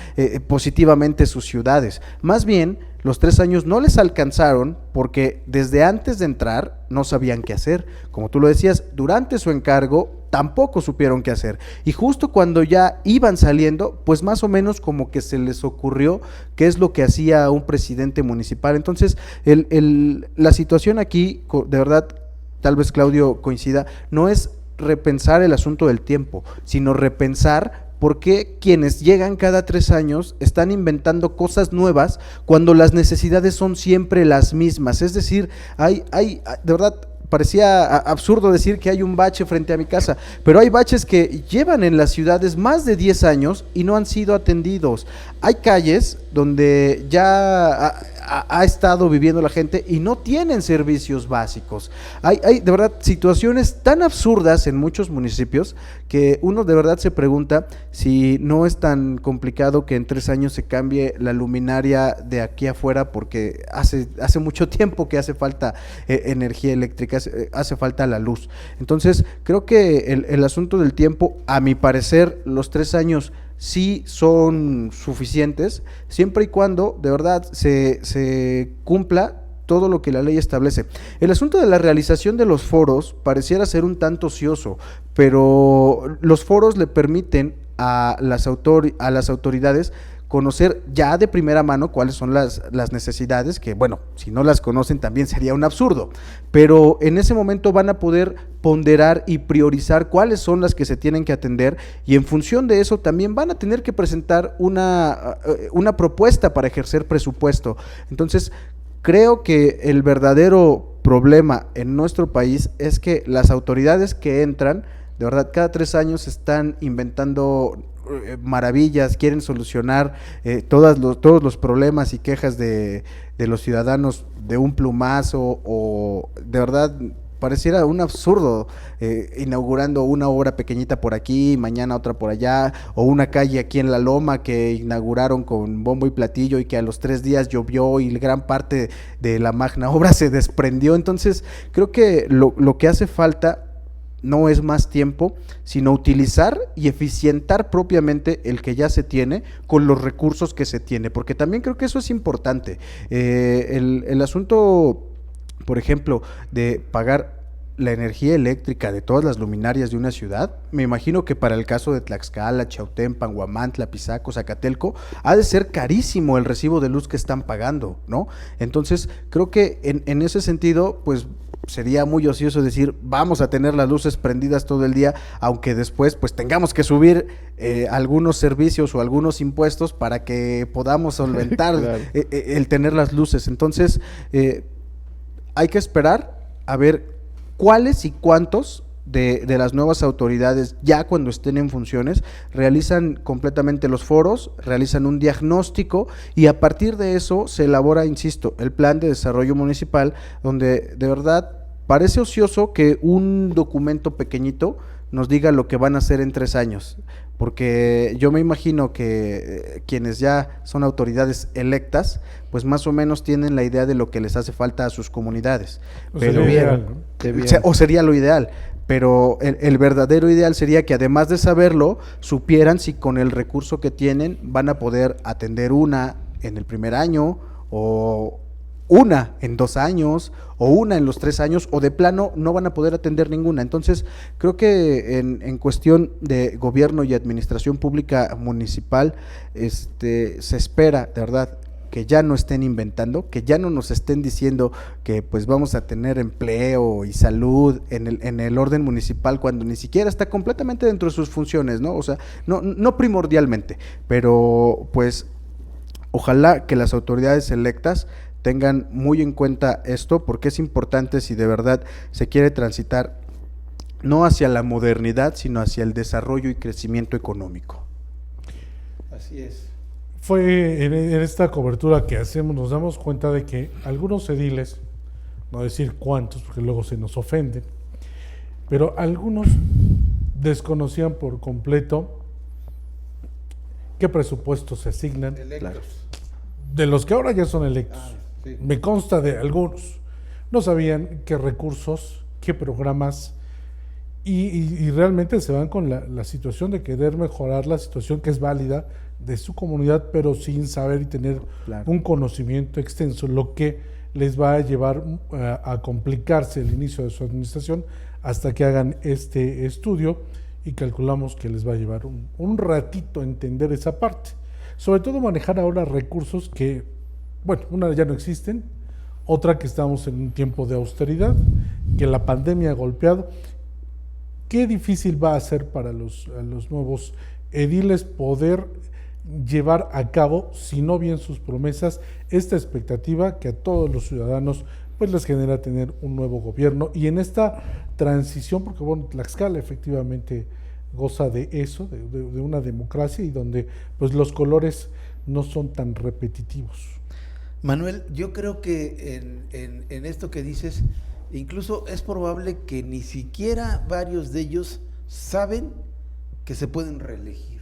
positivamente sus ciudades. Más bien, los 3 años no les alcanzaron porque desde antes de entrar no sabían qué hacer. Como tú lo decías, durante su encargo tampoco supieron qué hacer. Y justo cuando ya iban saliendo, pues más o menos como que se les ocurrió qué es lo que hacía un presidente municipal. Entonces, la situación aquí, de verdad, tal vez Claudio coincida, no es repensar el asunto del tiempo, sino repensar por qué quienes llegan cada 3 años están inventando cosas nuevas cuando las necesidades son siempre las mismas. Es decir, hay de verdad, parecía absurdo decir que hay un bache frente a mi casa, pero hay baches que llevan en las ciudades más de 10 años y no han sido atendidos. Hay calles donde ya ha estado viviendo la gente y no tienen servicios básicos. Hay de verdad situaciones tan absurdas en muchos municipios que uno de verdad se pregunta si no es tan complicado que en 3 años se cambie la luminaria de aquí afuera, porque hace mucho tiempo que hace falta energía eléctrica, hace falta la luz. Entonces creo que el asunto del tiempo, a mi parecer, los 3 años sí son suficientes, siempre y cuando de verdad se cumpla todo lo que la ley establece. El asunto de la realización de los foros pareciera ser un tanto ocioso, pero los foros le permiten a las autoridades conocer ya de primera mano cuáles son las necesidades, que bueno, si no las conocen también sería un absurdo, pero en ese momento van a poder ponderar y priorizar cuáles son las que se tienen que atender, y en función de eso también van a tener que presentar una propuesta para ejercer presupuesto. Entonces, creo que el verdadero problema en nuestro país es que las autoridades que entran, de verdad, cada 3 años están inventando maravillas, quieren solucionar todos los problemas y quejas de los ciudadanos de un plumazo, o de verdad pareciera un absurdo, inaugurando una obra pequeñita por aquí, mañana otra por allá, o una calle aquí en La Loma que inauguraron con bombo y platillo y que a los 3 días llovió y gran parte de la magna obra se desprendió. Entonces creo que lo que hace falta no es más tiempo, sino utilizar y eficientar propiamente el que ya se tiene con los recursos que se tiene, porque también creo que eso es importante. El asunto, por ejemplo, de pagar la energía eléctrica de todas las luminarias de una ciudad, me imagino que para el caso de Tlaxcala, Chautempan, Huamantla, Pisaco, Zacatelco, ha de ser carísimo el recibo de luz que están pagando, ¿no? Entonces, creo que en ese sentido, pues sería muy ocioso decir vamos a tener las luces prendidas todo el día, aunque después pues tengamos que subir algunos servicios o algunos impuestos para que podamos solventar claro, el tener las luces. Entonces hay que esperar a ver cuáles y cuántos de las nuevas autoridades, ya cuando estén en funciones, realizan completamente los foros, realizan un diagnóstico, y a partir de eso se elabora, insisto, el plan de desarrollo municipal, donde de verdad parece ocioso que un documento pequeñito nos diga lo que van a hacer en 3 años, porque yo me imagino que quienes ya son autoridades electas, pues más o menos tienen la idea de lo que les hace falta a sus comunidades. Pero sería lo ideal, pero el verdadero ideal sería que además de saberlo, supieran si con el recurso que tienen van a poder atender una en el primer año, o una en 2 años, o una en los 3 años, o de plano no van a poder atender ninguna. Entonces creo que en cuestión de gobierno y administración pública municipal, se espera de verdad que ya no estén inventando, que ya no nos estén diciendo que pues vamos a tener empleo y salud en el orden municipal, cuando ni siquiera está completamente dentro de sus funciones, ¿no? O sea, no primordialmente, pero pues ojalá que las autoridades electas tengan muy en cuenta esto, porque es importante si de verdad se quiere transitar no hacia la modernidad, sino hacia el desarrollo y crecimiento económico. Así es. Fue en esta cobertura que hacemos, nos damos cuenta de que algunos ediles, no decir cuántos, porque luego se nos ofenden, pero algunos desconocían por completo qué presupuestos se asignan. Electos. De los que ahora ya son electos. Sí. Me consta de algunos. No sabían qué recursos, qué programas y realmente se van con la situación de querer mejorar la situación que es válida de su comunidad, pero sin saber y tener Claro. un conocimiento extenso, lo que les va a llevar a complicarse el inicio de su administración hasta que hagan este estudio, y calculamos que les va a llevar un ratito entender esa parte. Sobre todo manejar ahora recursos que, bueno, una ya no existen, otra que estamos en un tiempo de austeridad, que la pandemia ha golpeado. Qué difícil va a ser para los nuevos ediles poder llevar a cabo, si no bien sus promesas, esta expectativa que a todos los ciudadanos pues les genera tener un nuevo gobierno, y en esta transición, porque bueno, Tlaxcala efectivamente goza de eso, de una democracia, y donde pues los colores no son tan repetitivos. Manuel, yo creo que en esto que dices, incluso es probable que ni siquiera varios de ellos saben que se pueden reelegir.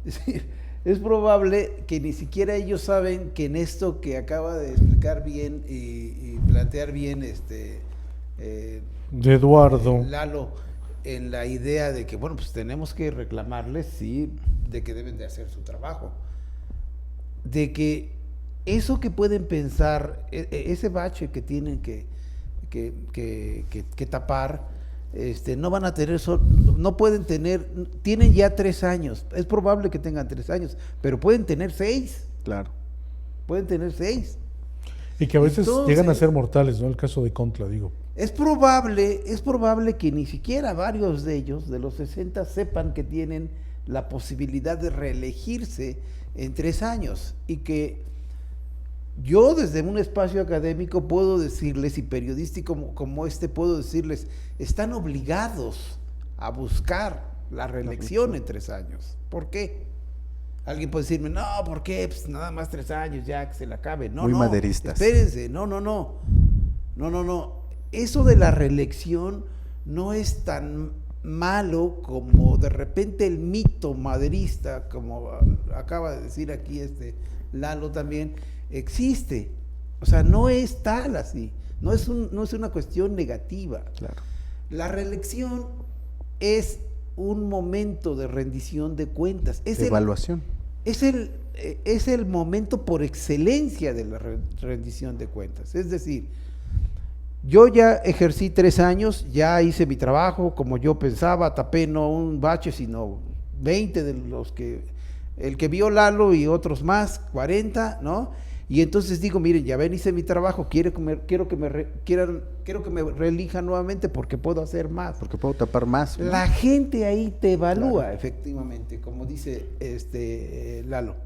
Es decir, es probable que ni siquiera ellos saben que en esto que acaba de explicar bien y plantear bien De Eduardo. Lalo, en la idea de que, bueno, pues tenemos que reclamarles, sí, de que deben de hacer su trabajo, de que eso que pueden pensar, ese bache que tienen que tapar, no van a tener, no pueden tener, tienen ya 3 años, es probable que tengan 3 años, pero pueden tener 6, Claro. pueden tener 6. Y que a veces Entonces, llegan a ser mortales, ¿no? El caso de Contla, digo. Es probable que ni siquiera varios de ellos, de los 60, sepan que tienen la posibilidad de reelegirse en 3 años, y que yo desde un espacio académico puedo decirles, y periodístico como este puedo decirles, están obligados a buscar la reelección en 3 años. ¿Por qué? Alguien puede decirme, no, ¿por qué? Pues nada más 3 años, ya que se le acabe. No, Muy no, maderistas. espérense, no. Eso de la reelección no es tan malo como de repente el mito maderista, como acaba de decir aquí Lalo también, existe. O sea, no es tal así, no es una cuestión negativa. Claro. La reelección es un momento de rendición de cuentas. Es Evaluación. Es el momento por excelencia de la rendición de cuentas. Es decir, yo ya ejercí 3 años, ya hice mi trabajo como yo pensaba, tapé no un bache, sino 20 de los que, el que vio Lalo y otros más, 40, ¿no? Y entonces digo, miren, ya ven, hice mi trabajo, quiero que me reelijan nuevamente porque puedo hacer más. Porque puedo tapar más, ¿no? La gente ahí te evalúa, Claro. efectivamente, como dice Lalo.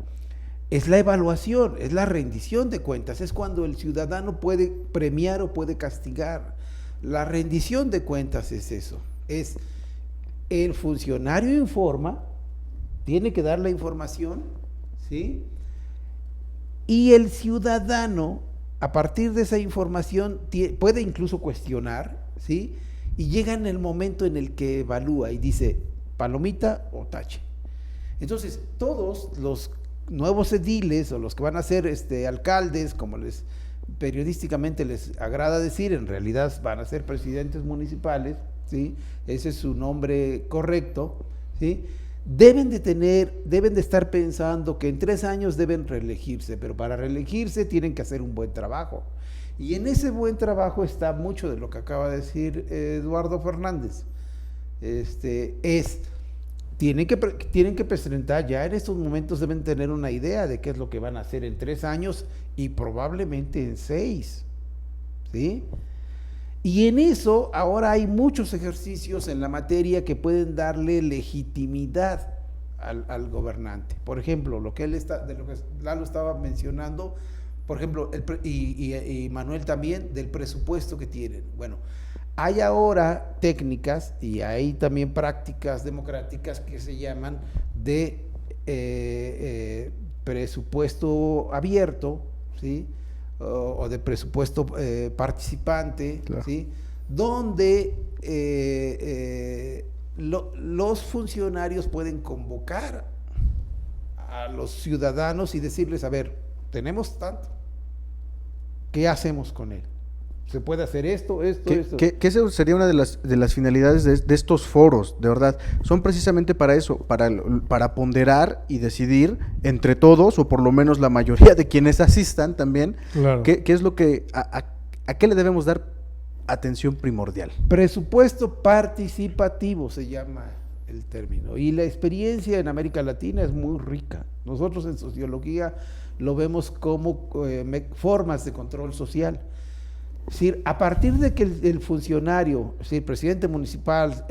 Es la evaluación, es la rendición de cuentas, es cuando el ciudadano puede premiar o puede castigar. La rendición de cuentas es eso, es el funcionario informa, tiene que dar la información, ¿sí? Y el ciudadano, a partir de esa información, puede incluso cuestionar, ¿sí? Y llega en el momento en el que evalúa y dice, palomita o tache. Entonces, todos los nuevos ediles o los que van a ser alcaldes, como periodísticamente les agrada decir, en realidad van a ser presidentes municipales, ¿sí? Ese es su nombre correcto, ¿sí? Deben de estar pensando que en 3 años deben reelegirse, pero para reelegirse tienen que hacer un buen trabajo. Y en ese buen trabajo está mucho de lo que acaba de decir Eduardo Fernández. Tienen que presentar, ya en estos momentos deben tener una idea de qué es lo que van a hacer en 3 años y probablemente en 6, ¿sí? Y en eso ahora hay muchos ejercicios en la materia que pueden darle legitimidad al gobernante. Por ejemplo, de lo que Lalo estaba mencionando, por ejemplo, y Manuel también, del presupuesto que tienen. Bueno, hay ahora técnicas y hay también prácticas democráticas que se llaman de presupuesto abierto, ¿sí? O de presupuesto participante, Claro. ¿sí? Donde los funcionarios pueden convocar a los ciudadanos y decirles, a ver, tenemos tanto, ¿qué hacemos con él? Se puede hacer esto. Que esa sería una de las finalidades de estos foros, de verdad. Son precisamente para eso, para ponderar y decidir entre todos, o por lo menos la mayoría de quienes asistan también, Claro. qué es lo que, a qué le debemos dar atención primordial. Presupuesto participativo se llama el término. Y la experiencia en América Latina es muy rica. Nosotros en sociología lo vemos como formas de control social. Es decir, a partir de que el funcionario, es decir, presidente municipal,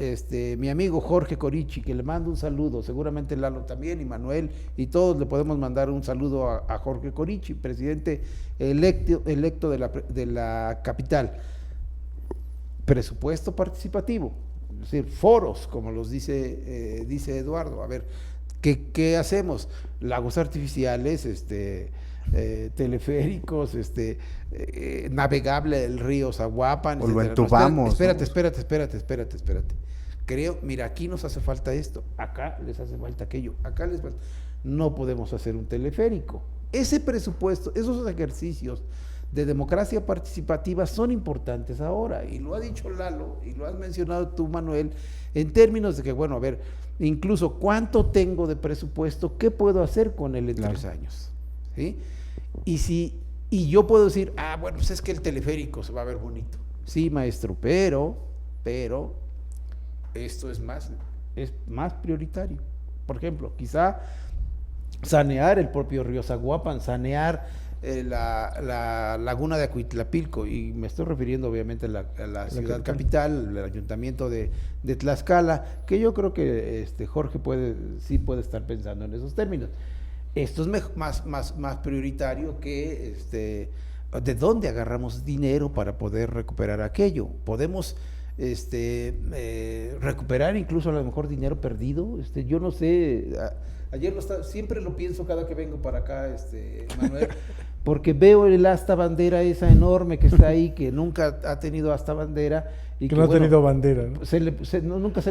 mi amigo Jorge Corichi, que le mando un saludo, seguramente Lalo también, y Manuel, y todos le podemos mandar un saludo a Jorge Corichi, presidente electo de la capital. Presupuesto participativo, es decir, foros, como los dice Eduardo. A ver, ¿qué hacemos? Lagos artificiales, teleféricos, navegable el río Zaguapan, o lo entubamos. Espérate. Mira, aquí nos hace falta esto, acá les hace falta aquello, acá les falta. No podemos hacer un teleférico. Ese presupuesto, esos ejercicios de democracia participativa son importantes ahora, y lo ha dicho Lalo, y lo has mencionado tú, Manuel, en términos de que, bueno, a ver, incluso cuánto tengo de presupuesto, qué puedo hacer con él en 3 años, ¿sí? Y yo puedo decir, bueno, pues es que el teleférico se va a ver bonito. Sí, maestro, pero esto es más prioritario. Por ejemplo, quizá sanear el propio río Zaguapan, sanear la laguna de Acuitlapilco, y me estoy refiriendo obviamente a la ciudad capital, el ayuntamiento de Tlaxcala, que yo creo que Jorge puede estar pensando en esos términos. Esto es más prioritario que de dónde agarramos dinero para poder recuperar aquello. Podemos recuperar incluso a lo mejor dinero perdido. Yo no sé, siempre lo pienso cada que vengo para acá, Manuel, porque veo el asta bandera esa enorme que está ahí, que nunca ha tenido asta bandera. Y que no ha tenido bandera, ¿no?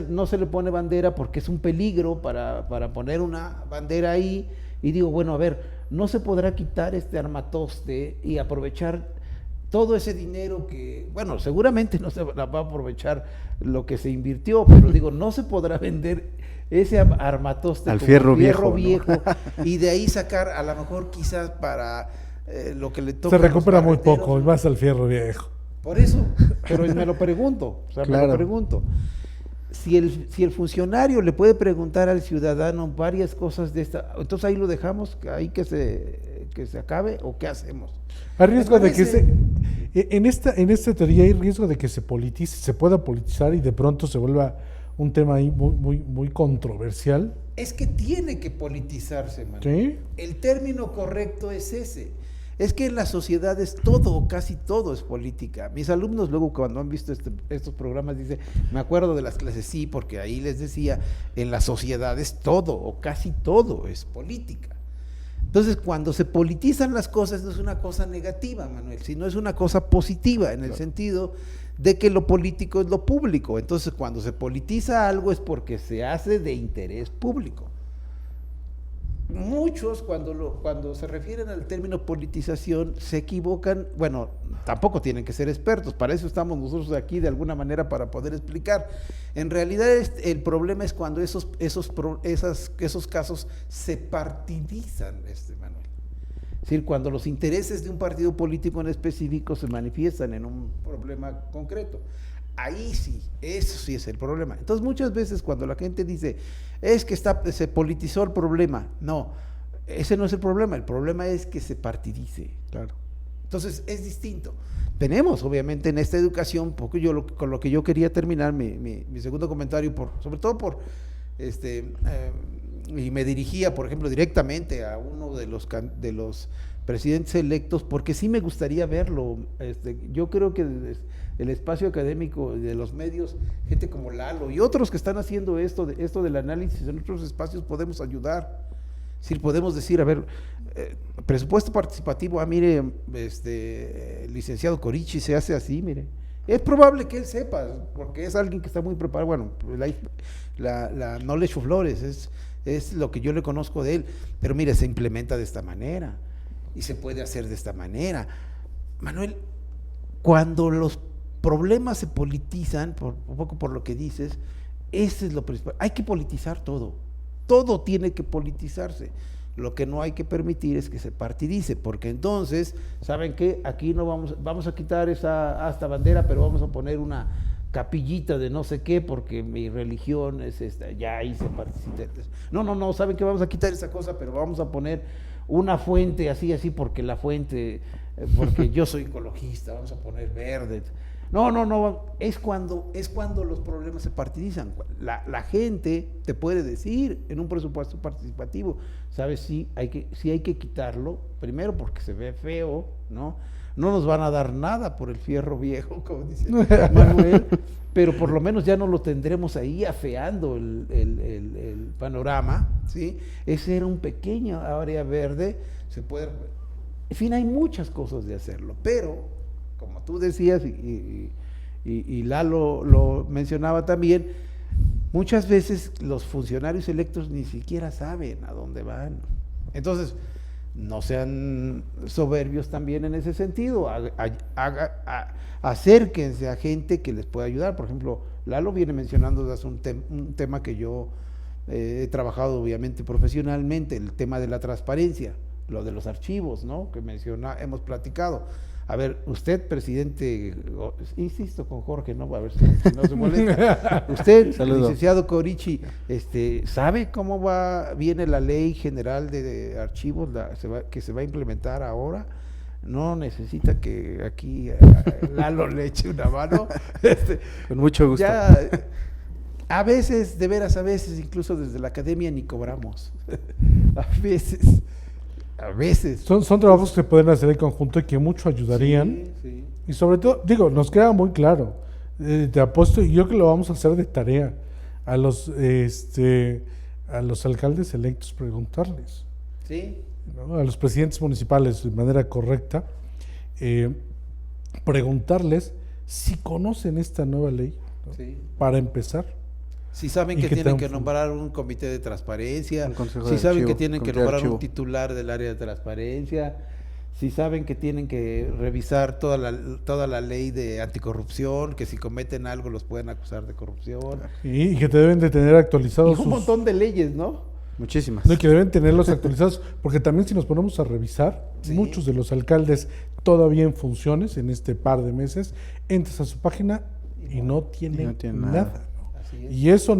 No se le pone bandera porque es un peligro para poner una bandera ahí. Y digo, bueno, a ver, ¿no se podrá quitar este armatoste y aprovechar todo ese dinero que, bueno, seguramente no se va a aprovechar lo que se invirtió, pero digo, no se podrá vender ese armatoste al como fierro viejo, ¿no? Y de ahí sacar, a lo mejor quizás para lo que le toca. Se recupera muy poco, y más al fierro viejo. Por eso, pero me lo pregunto, me lo pregunto. Si el funcionario le puede preguntar al ciudadano varias cosas de esta, entonces ahí lo dejamos, ahí que se acabe, ¿o qué hacemos? Hay riesgo de que en esta teoría hay riesgo de que se politice, se pueda politizar y de pronto se vuelva un tema ahí muy controversial. Es que tiene que politizarse, Manuel. ¿Sí? El término correcto es ese. Es que en las sociedades todo o casi todo es política. Mis alumnos luego cuando han visto estos programas dicen, me acuerdo de las clases, sí, porque ahí les decía, en las sociedades todo o casi todo es política. Entonces, cuando se politizan las cosas no es una cosa negativa, Manuel, sino es una cosa positiva, en el sentido de que lo político es lo público. Entonces, cuando se politiza algo es porque se hace de interés público. Muchos cuando se refieren al término politización se equivocan. Bueno, tampoco tienen que ser expertos, para eso estamos nosotros aquí de alguna manera, para poder explicar. En realidad el problema es cuando esos casos se partidizan, Manuel. Es decir, cuando los intereses de un partido político en específico se manifiestan en un problema concreto. Ahí sí, eso sí es el problema. Entonces muchas veces cuando la gente dice, es que se politizó el problema, no, ese no es el problema es que se partidice. Claro. Entonces es distinto. Tenemos obviamente en esta educación, porque con lo que yo quería terminar mi segundo comentario, sobre todo y me dirigía, por ejemplo, directamente a uno de los presidentes electos, porque sí me gustaría verlo. Yo creo que el espacio académico de los medios, gente como Lalo y otros que están haciendo esto del análisis en otros espacios, podemos ayudar. Es decir, podemos decir, a ver, presupuesto participativo, mire, licenciado Corichi, se hace así, mire. Es probable que él sepa, porque es alguien que está muy preparado. Bueno, la knowledge of Flores es lo que yo le conozco de él, pero mire, se implementa de esta manera y se puede hacer de esta manera. Manuel, cuando los problemas se politizan, un poco por lo que dices, ese es lo principal. Hay que politizar todo. Todo tiene que politizarse. Lo que no hay que permitir es que se partidice, porque entonces, ¿saben qué? Aquí no vamos a quitar esta bandera, pero vamos a poner una capillita de no sé qué, porque mi religión es esta, ya hice participantes. No, ¿saben qué? Vamos a quitar esa cosa, pero vamos a poner una fuente así, porque la fuente, porque yo soy ecologista, vamos a poner verde. No, es cuando los problemas se partidizan. La gente te puede decir en un presupuesto participativo, ¿sabes? Sí hay que quitarlo, primero porque se ve feo, ¿no? No nos van a dar nada por el fierro viejo, como dice Manuel, pero por lo menos ya no lo tendremos ahí afeando el panorama, ¿sí? Ese era un pequeño área verde, se puede... En fin, hay muchas cosas de hacerlo, pero... como tú decías, y Lalo lo mencionaba también, muchas veces los funcionarios electos ni siquiera saben a dónde van. Entonces, no sean soberbios también en ese sentido, acérquense a gente que les pueda ayudar. Por ejemplo, Lalo viene mencionando desde hace un tema que yo he trabajado obviamente profesionalmente, el tema de la transparencia, lo de los archivos, ¿no? Que hemos platicado. A ver, usted, presidente, insisto con Jorge, ¿no? A ver si no se molesta. Usted, licenciado Corichi, ¿sabe cómo viene la ley general de archivos que se va a implementar ahora? No necesita que aquí Lalo le eche una mano. Con mucho gusto. Ya, a veces, de veras, incluso desde la academia ni cobramos. A veces. Son trabajos que se pueden hacer en conjunto y que mucho ayudarían. Sí. Y sobre todo, nos queda muy claro. Te apuesto, y yo que lo vamos a hacer de tarea, a los alcaldes electos preguntarles. Sí. ¿No? A los presidentes municipales de manera correcta, preguntarles si conocen esta nueva ley, ¿no? Sí. Para empezar. Si saben que tienen que nombrar un comité de transparencia, si saben que tienen que nombrar un titular del área de transparencia, si saben que tienen que revisar toda la ley de anticorrupción, que si cometen algo los pueden acusar de corrupción. Y que te deben de tener actualizados un montón de leyes, ¿no? Muchísimas. No, que deben tenerlos actualizados, porque también si nos ponemos a revisar, muchos de los alcaldes todavía en funciones en este par de meses, entras a su página y no tienen nada. Y eso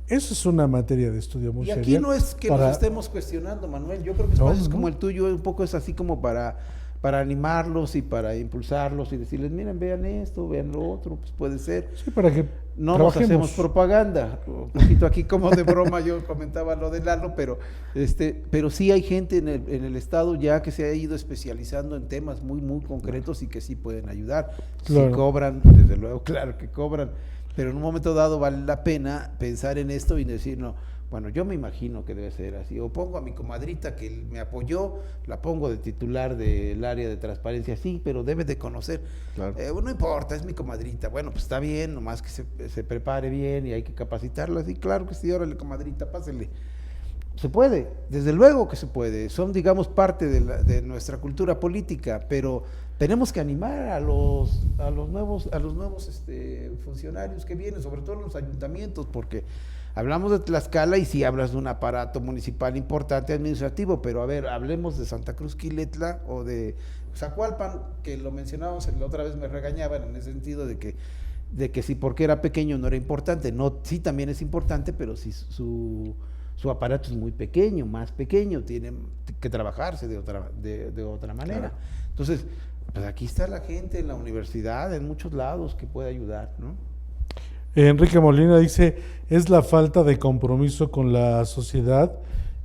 es una materia de estudio muy seria. Y aquí no es que nos estemos cuestionando, Manuel, yo creo que espacios como el tuyo un poco es así como para animarlos y para impulsarlos y decirles, miren, vean esto, vean lo otro, pues puede ser. Sí, para que no nos hacemos propaganda, un poquito aquí como de broma yo comentaba lo de Lalo, pero sí hay gente en el estado ya que se ha ido especializando en temas muy, muy concretos y que sí pueden ayudar. Claro. Si cobran, desde luego, claro que cobran. Pero en un momento dado vale la pena pensar en esto y decir, no, bueno, yo me imagino que debe ser así. O pongo a mi comadrita que me apoyó, la pongo de titular del área de transparencia, sí, pero debe de conocer. Claro. No importa, es mi comadrita. Bueno, pues está bien, nomás que se prepare bien y hay que capacitarla. Sí, claro que sí, órale, comadrita, pásele. Se puede, desde luego que se puede. Son, digamos, parte de nuestra cultura política, pero tenemos que animar a los nuevos funcionarios que vienen, sobre todo en los ayuntamientos, porque hablamos de Tlaxcala y sí hablas de un aparato municipal importante administrativo, pero a ver, hablemos de Santa Cruz Quiletla o de Zacualpan, que lo mencionábamos, la otra vez me regañaban en el sentido de que sí, porque era pequeño no era importante. No, sí también es importante, pero sí su aparato es muy pequeño, más pequeño, tiene que trabajarse de otra manera. Claro. Entonces, pues aquí está la gente en la universidad, en muchos lados, que puede ayudar, ¿no? Enrique Molina dice, es la falta de compromiso con la sociedad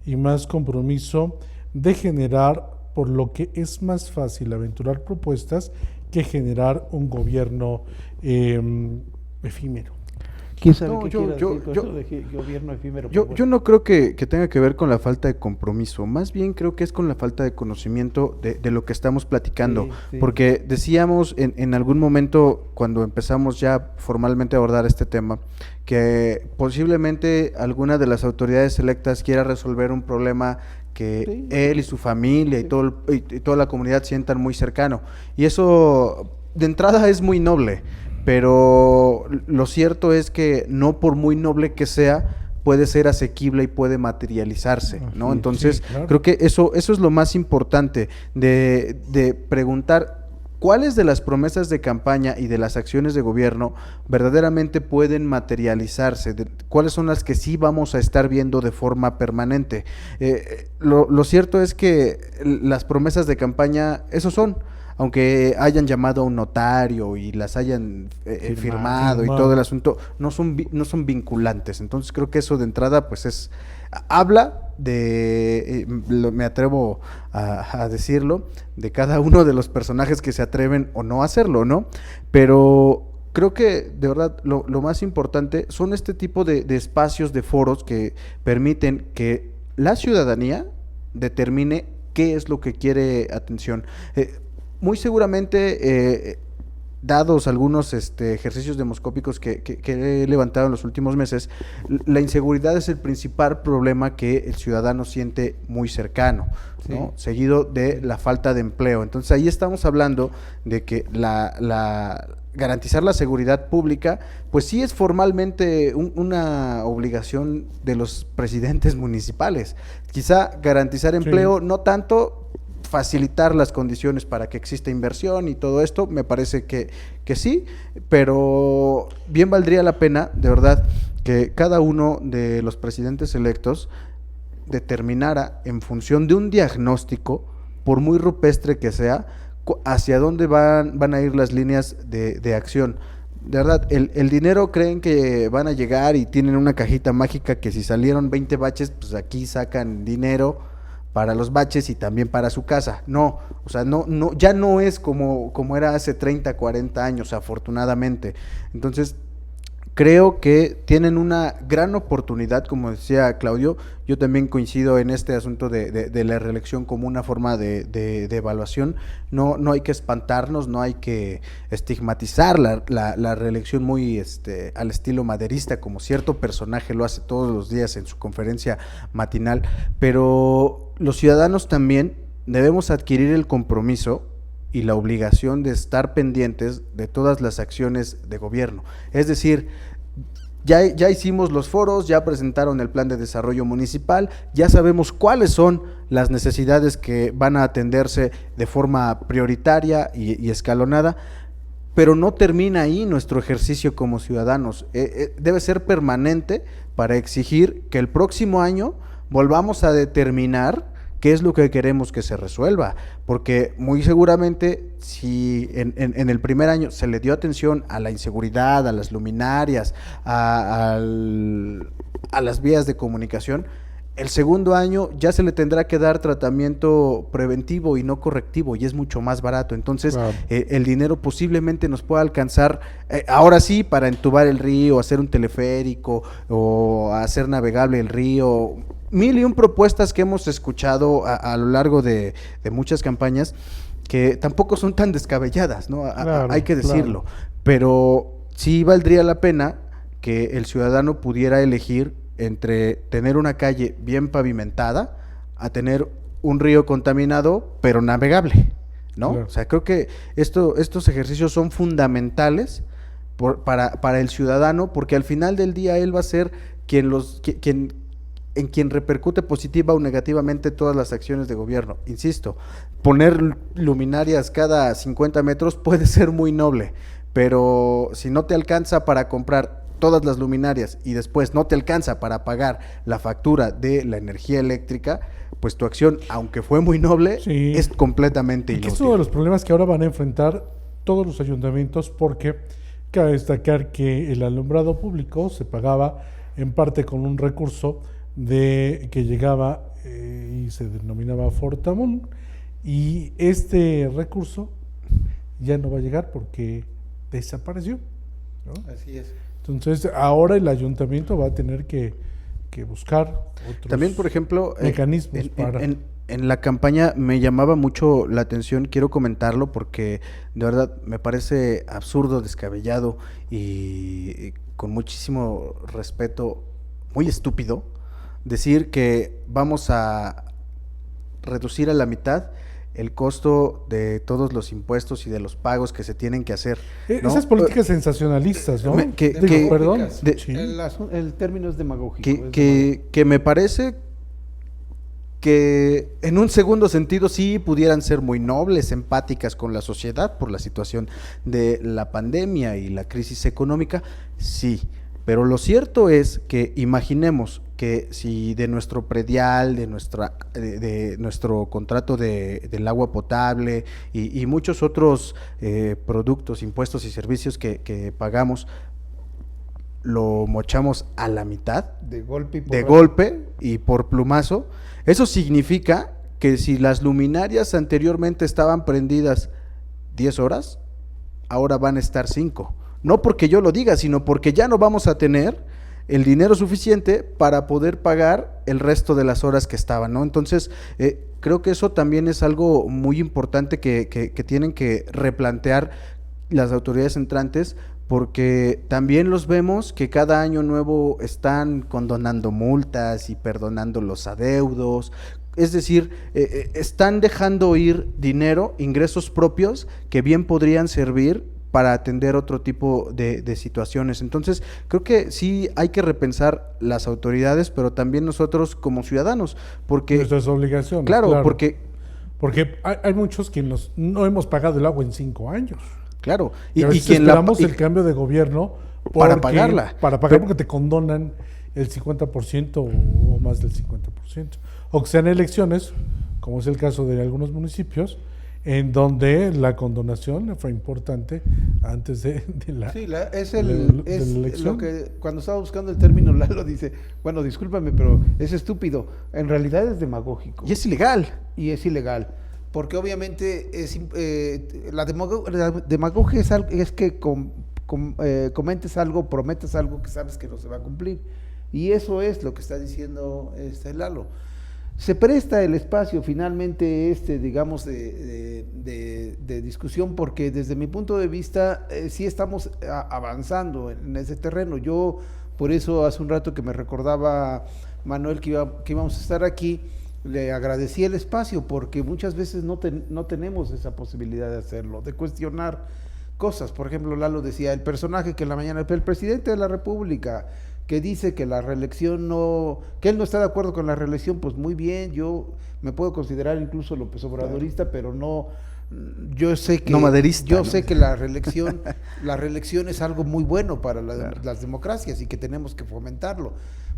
y más compromiso de generar, por lo que es más fácil aventurar propuestas que generar un gobierno efímero. ¿Quién sabe qué quiere decir con eso de gobierno efímero? Yo no creo que tenga que ver con la falta de compromiso, más bien creo que es con la falta de conocimiento de lo que estamos platicando, sí. Porque decíamos en algún momento cuando empezamos ya formalmente a abordar este tema, que posiblemente alguna de las autoridades electas quiera resolver un problema que él y su familia y toda la comunidad sientan muy cercano, y eso de entrada es muy noble, pero lo cierto es que no por muy noble que sea, puede ser asequible y puede materializarse, ¿no? Sí, Entonces, sí, claro. creo que eso es lo más importante de preguntar cuáles de las promesas de campaña y de las acciones de gobierno verdaderamente pueden materializarse, cuáles son las que sí vamos a estar viendo de forma permanente. Lo cierto es que las promesas de campaña, esos son, aunque hayan llamado a un notario y las hayan firmado y todo el asunto, no son vinculantes. Entonces creo que eso de entrada pues habla de, me atrevo a decirlo, de cada uno de los personajes que se atreven o no a hacerlo, ¿no? Pero creo que de verdad lo más importante son este tipo de espacios, de foros que permiten que la ciudadanía determine qué es lo que quiere atención. Muy seguramente, dados algunos ejercicios demoscópicos que he levantado en los últimos meses, la inseguridad es el principal problema que el ciudadano siente muy cercano, ¿no? Sí. Seguido de la falta de empleo. Entonces ahí estamos hablando de que garantizar la seguridad pública, pues sí es formalmente una obligación de los presidentes municipales. Quizá garantizar empleo, sí, no tanto facilitar las condiciones para que exista inversión y todo esto, me parece que sí, pero bien valdría la pena, de verdad, que cada uno de los presidentes electos determinara en función de un diagnóstico, por muy rupestre que sea, hacia dónde van a ir las líneas de acción. De verdad, el dinero creen que van a llegar y tienen una cajita mágica que si salieron 20 baches, pues aquí sacan dinero para los baches y también para su casa. No, o sea, ya no es como era hace 30, 40 años, afortunadamente. Entonces, creo que tienen una gran oportunidad, como decía Claudio. Yo también coincido en este asunto de la reelección como una forma de evaluación. No hay que espantarnos, no hay que estigmatizar la reelección muy al estilo maderista, como cierto personaje lo hace todos los días en su conferencia matinal, pero los ciudadanos también debemos adquirir el compromiso y la obligación de estar pendientes de todas las acciones de gobierno. Es decir, ya hicimos los foros, ya presentaron el plan de desarrollo municipal, ya sabemos cuáles son las necesidades que van a atenderse de forma prioritaria y escalonada, pero no termina ahí nuestro ejercicio como ciudadanos. Debe ser permanente para exigir que el próximo año volvamos a determinar qué es lo que queremos que se resuelva, porque muy seguramente si en el primer año se le dio atención a la inseguridad, a las luminarias, a las vías de comunicación, el segundo año ya se le tendrá que dar tratamiento preventivo y no correctivo, y es mucho más barato. Entonces, claro, el dinero posiblemente nos pueda alcanzar, ahora sí, para entubar el río, hacer un teleférico o hacer navegable el río. 1001 propuestas que hemos escuchado a lo largo de muchas campañas, que tampoco son tan descabelladas, ¿no? Claro, hay que decirlo, claro, pero sí valdría la pena que el ciudadano pudiera elegir entre tener una calle bien pavimentada a tener un río contaminado pero navegable, ¿no? Claro. O sea, creo que estos ejercicios son fundamentales para el ciudadano, porque al final del día él va a ser quien repercute positiva o negativamente todas las acciones de gobierno. Insisto, poner luminarias cada 50 metros puede ser muy noble, pero si no te alcanza para comprar todas las luminarias y después no te alcanza para pagar la factura de la energía eléctrica, pues tu acción, aunque fue muy noble, sí, es completamente inútil. Es uno de los problemas que ahora van a enfrentar todos los ayuntamientos, porque cabe destacar que el alumbrado público se pagaba en parte con un recurso que llegaba y se denominaba Fortamun, y este recurso ya no va a llegar porque desapareció, ¿no? Así es. Entonces ahora el ayuntamiento va a tener que buscar otros también, por ejemplo, mecanismos en la campaña me llamaba mucho la atención, quiero comentarlo porque de verdad me parece absurdo, descabellado y con muchísimo respeto, muy estúpido, decir que vamos a reducir a la mitad el costo de todos los impuestos y de los pagos que se tienen que hacer, ¿no? Esas políticas sensacionalistas, ¿no? Perdón. Sí. El término es demagógico. Que me parece que en un segundo sentido sí pudieran ser muy nobles, empáticas con la sociedad por la situación de la pandemia y la crisis económica, sí, pero lo cierto es que imaginemos que si de nuestro predial, de nuestro contrato del agua potable y muchos otros productos, impuestos y servicios que pagamos, lo mochamos a la mitad, de golpe y por plumazo, eso significa que si las luminarias anteriormente estaban prendidas 10 horas, ahora van a estar 5. No porque yo lo diga, sino porque ya no vamos a tener el dinero suficiente para poder pagar el resto de las horas que estaban, ¿no? Entonces, creo que eso también es algo muy importante que tienen que replantear las autoridades entrantes, porque también los vemos que cada año nuevo están condonando multas y perdonando los adeudos, es decir, están dejando ir dinero, ingresos propios que bien podrían servir para atender otro tipo de situaciones. Entonces, creo que sí hay que repensar las autoridades, pero también nosotros como ciudadanos, porque... Nuestras obligaciones. Claro, porque hay muchos que no hemos pagado el agua en 5 años. Claro, y quien esperamos el cambio de gobierno para pagarla. Para pagar, porque te condonan el 50% o más del 50%. O que sean elecciones, como es el caso de algunos municipios, en donde la condonación fue importante antes de la elección. Lo que cuando estaba buscando el término, Lalo dice, bueno, discúlpame, pero es estúpido. En realidad es demagógico. Y es ilegal. Porque obviamente la demagogia es que comentes algo, prometes algo que sabes que no se va a cumplir. Y eso es lo que está diciendo Lalo. Se presta el espacio finalmente digamos, de discusión, porque desde mi punto de vista sí estamos avanzando en ese terreno. Yo, por eso hace un rato que me recordaba Manuel que íbamos a estar aquí, le agradecí el espacio, porque muchas veces no tenemos esa posibilidad de hacerlo, de cuestionar cosas. Por ejemplo, Lalo decía, el personaje que en la mañana, el presidente de la República, que dice que la reelección que él no está de acuerdo con la reelección, pues muy bien, yo me puedo considerar incluso López Obradorista, pero no, yo sé que, no maderista, yo sé que la reelección es algo muy bueno para las democracias y que tenemos que fomentarlo.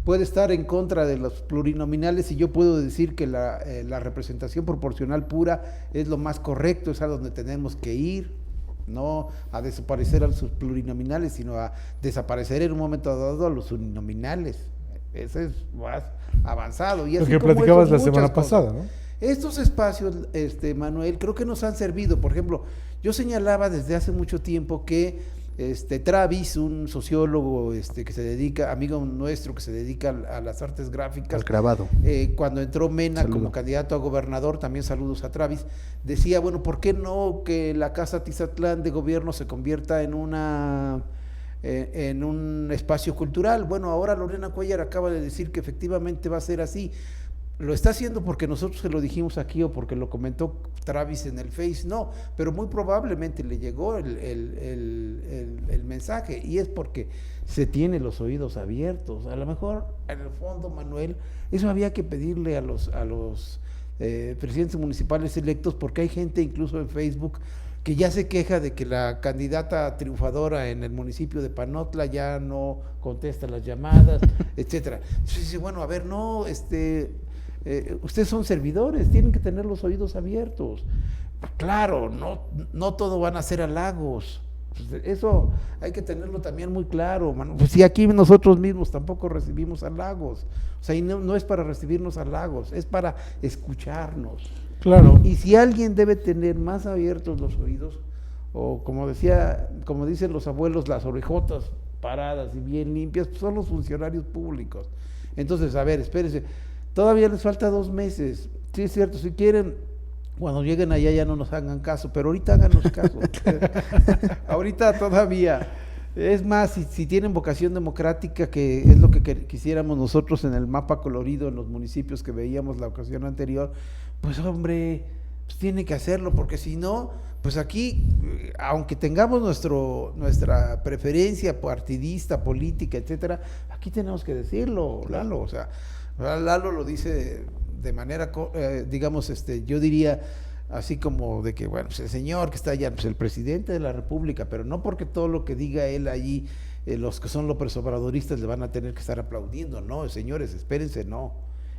Puede estar en contra de los plurinominales y yo puedo decir que la representación proporcional pura es lo más correcto, es a donde tenemos que ir, no a desaparecer a los plurinominales, sino a desaparecer en un momento dado a los uninominales. Ese es más avanzado. Y lo que platicabas la semana pasada, ¿no? Estos espacios, Manuel, creo que nos han servido. Por ejemplo, yo señalaba desde hace mucho tiempo que Travis, un sociólogo que se dedica, amigo nuestro que se dedica a las artes gráficas, al grabado, cuando entró Mena como candidato a gobernador, también saludos a Travis, decía, bueno, ¿por qué no que la Casa Tizatlán de gobierno se convierta en un espacio cultural? Bueno, ahora Lorena Cuellar acaba de decir que efectivamente va a ser así. ¿Lo está haciendo porque nosotros se lo dijimos aquí o porque lo comentó Travis en el Face? No, pero muy probablemente le llegó el mensaje, y es porque se tiene los oídos abiertos. A lo mejor, en el fondo, Manuel, eso había que pedirle a los presidentes municipales electos, porque hay gente incluso en Facebook que ya se queja de que la candidata triunfadora en el municipio de Panotla ya no contesta las llamadas, etcétera. Entonces dice, bueno, a ver, no, ustedes son servidores, tienen que tener los oídos abiertos. Claro, no todo van a ser halagos. Eso hay que tenerlo también muy claro, mano. Pues si aquí nosotros mismos tampoco recibimos halagos. O sea, y no es para recibirnos halagos, es para escucharnos. Claro. Y si alguien debe tener más abiertos los oídos, o como dicen los abuelos, las orejotas paradas y bien limpias, pues son los funcionarios públicos. Entonces, a ver, espérense. Todavía les falta 2 meses. Sí, es cierto, si quieren, cuando lleguen allá ya no nos hagan caso, pero ahorita háganos caso. Ahorita todavía. Es más, si tienen vocación democrática, que es lo que quisiéramos nosotros en el mapa colorido en los municipios que veíamos la ocasión anterior, pues hombre, pues tiene que hacerlo, porque si no, pues aquí, aunque tengamos nuestra preferencia partidista, política, etcétera, aquí tenemos que decirlo, Lalo. O sea, Lalo lo dice de manera, digamos, yo diría así como de que, bueno, pues el señor que está allá, pues el presidente de la República, pero no porque todo lo que diga él allí, los que son López Obradoristas le van a tener que estar aplaudiendo, no, señores, espérense, no.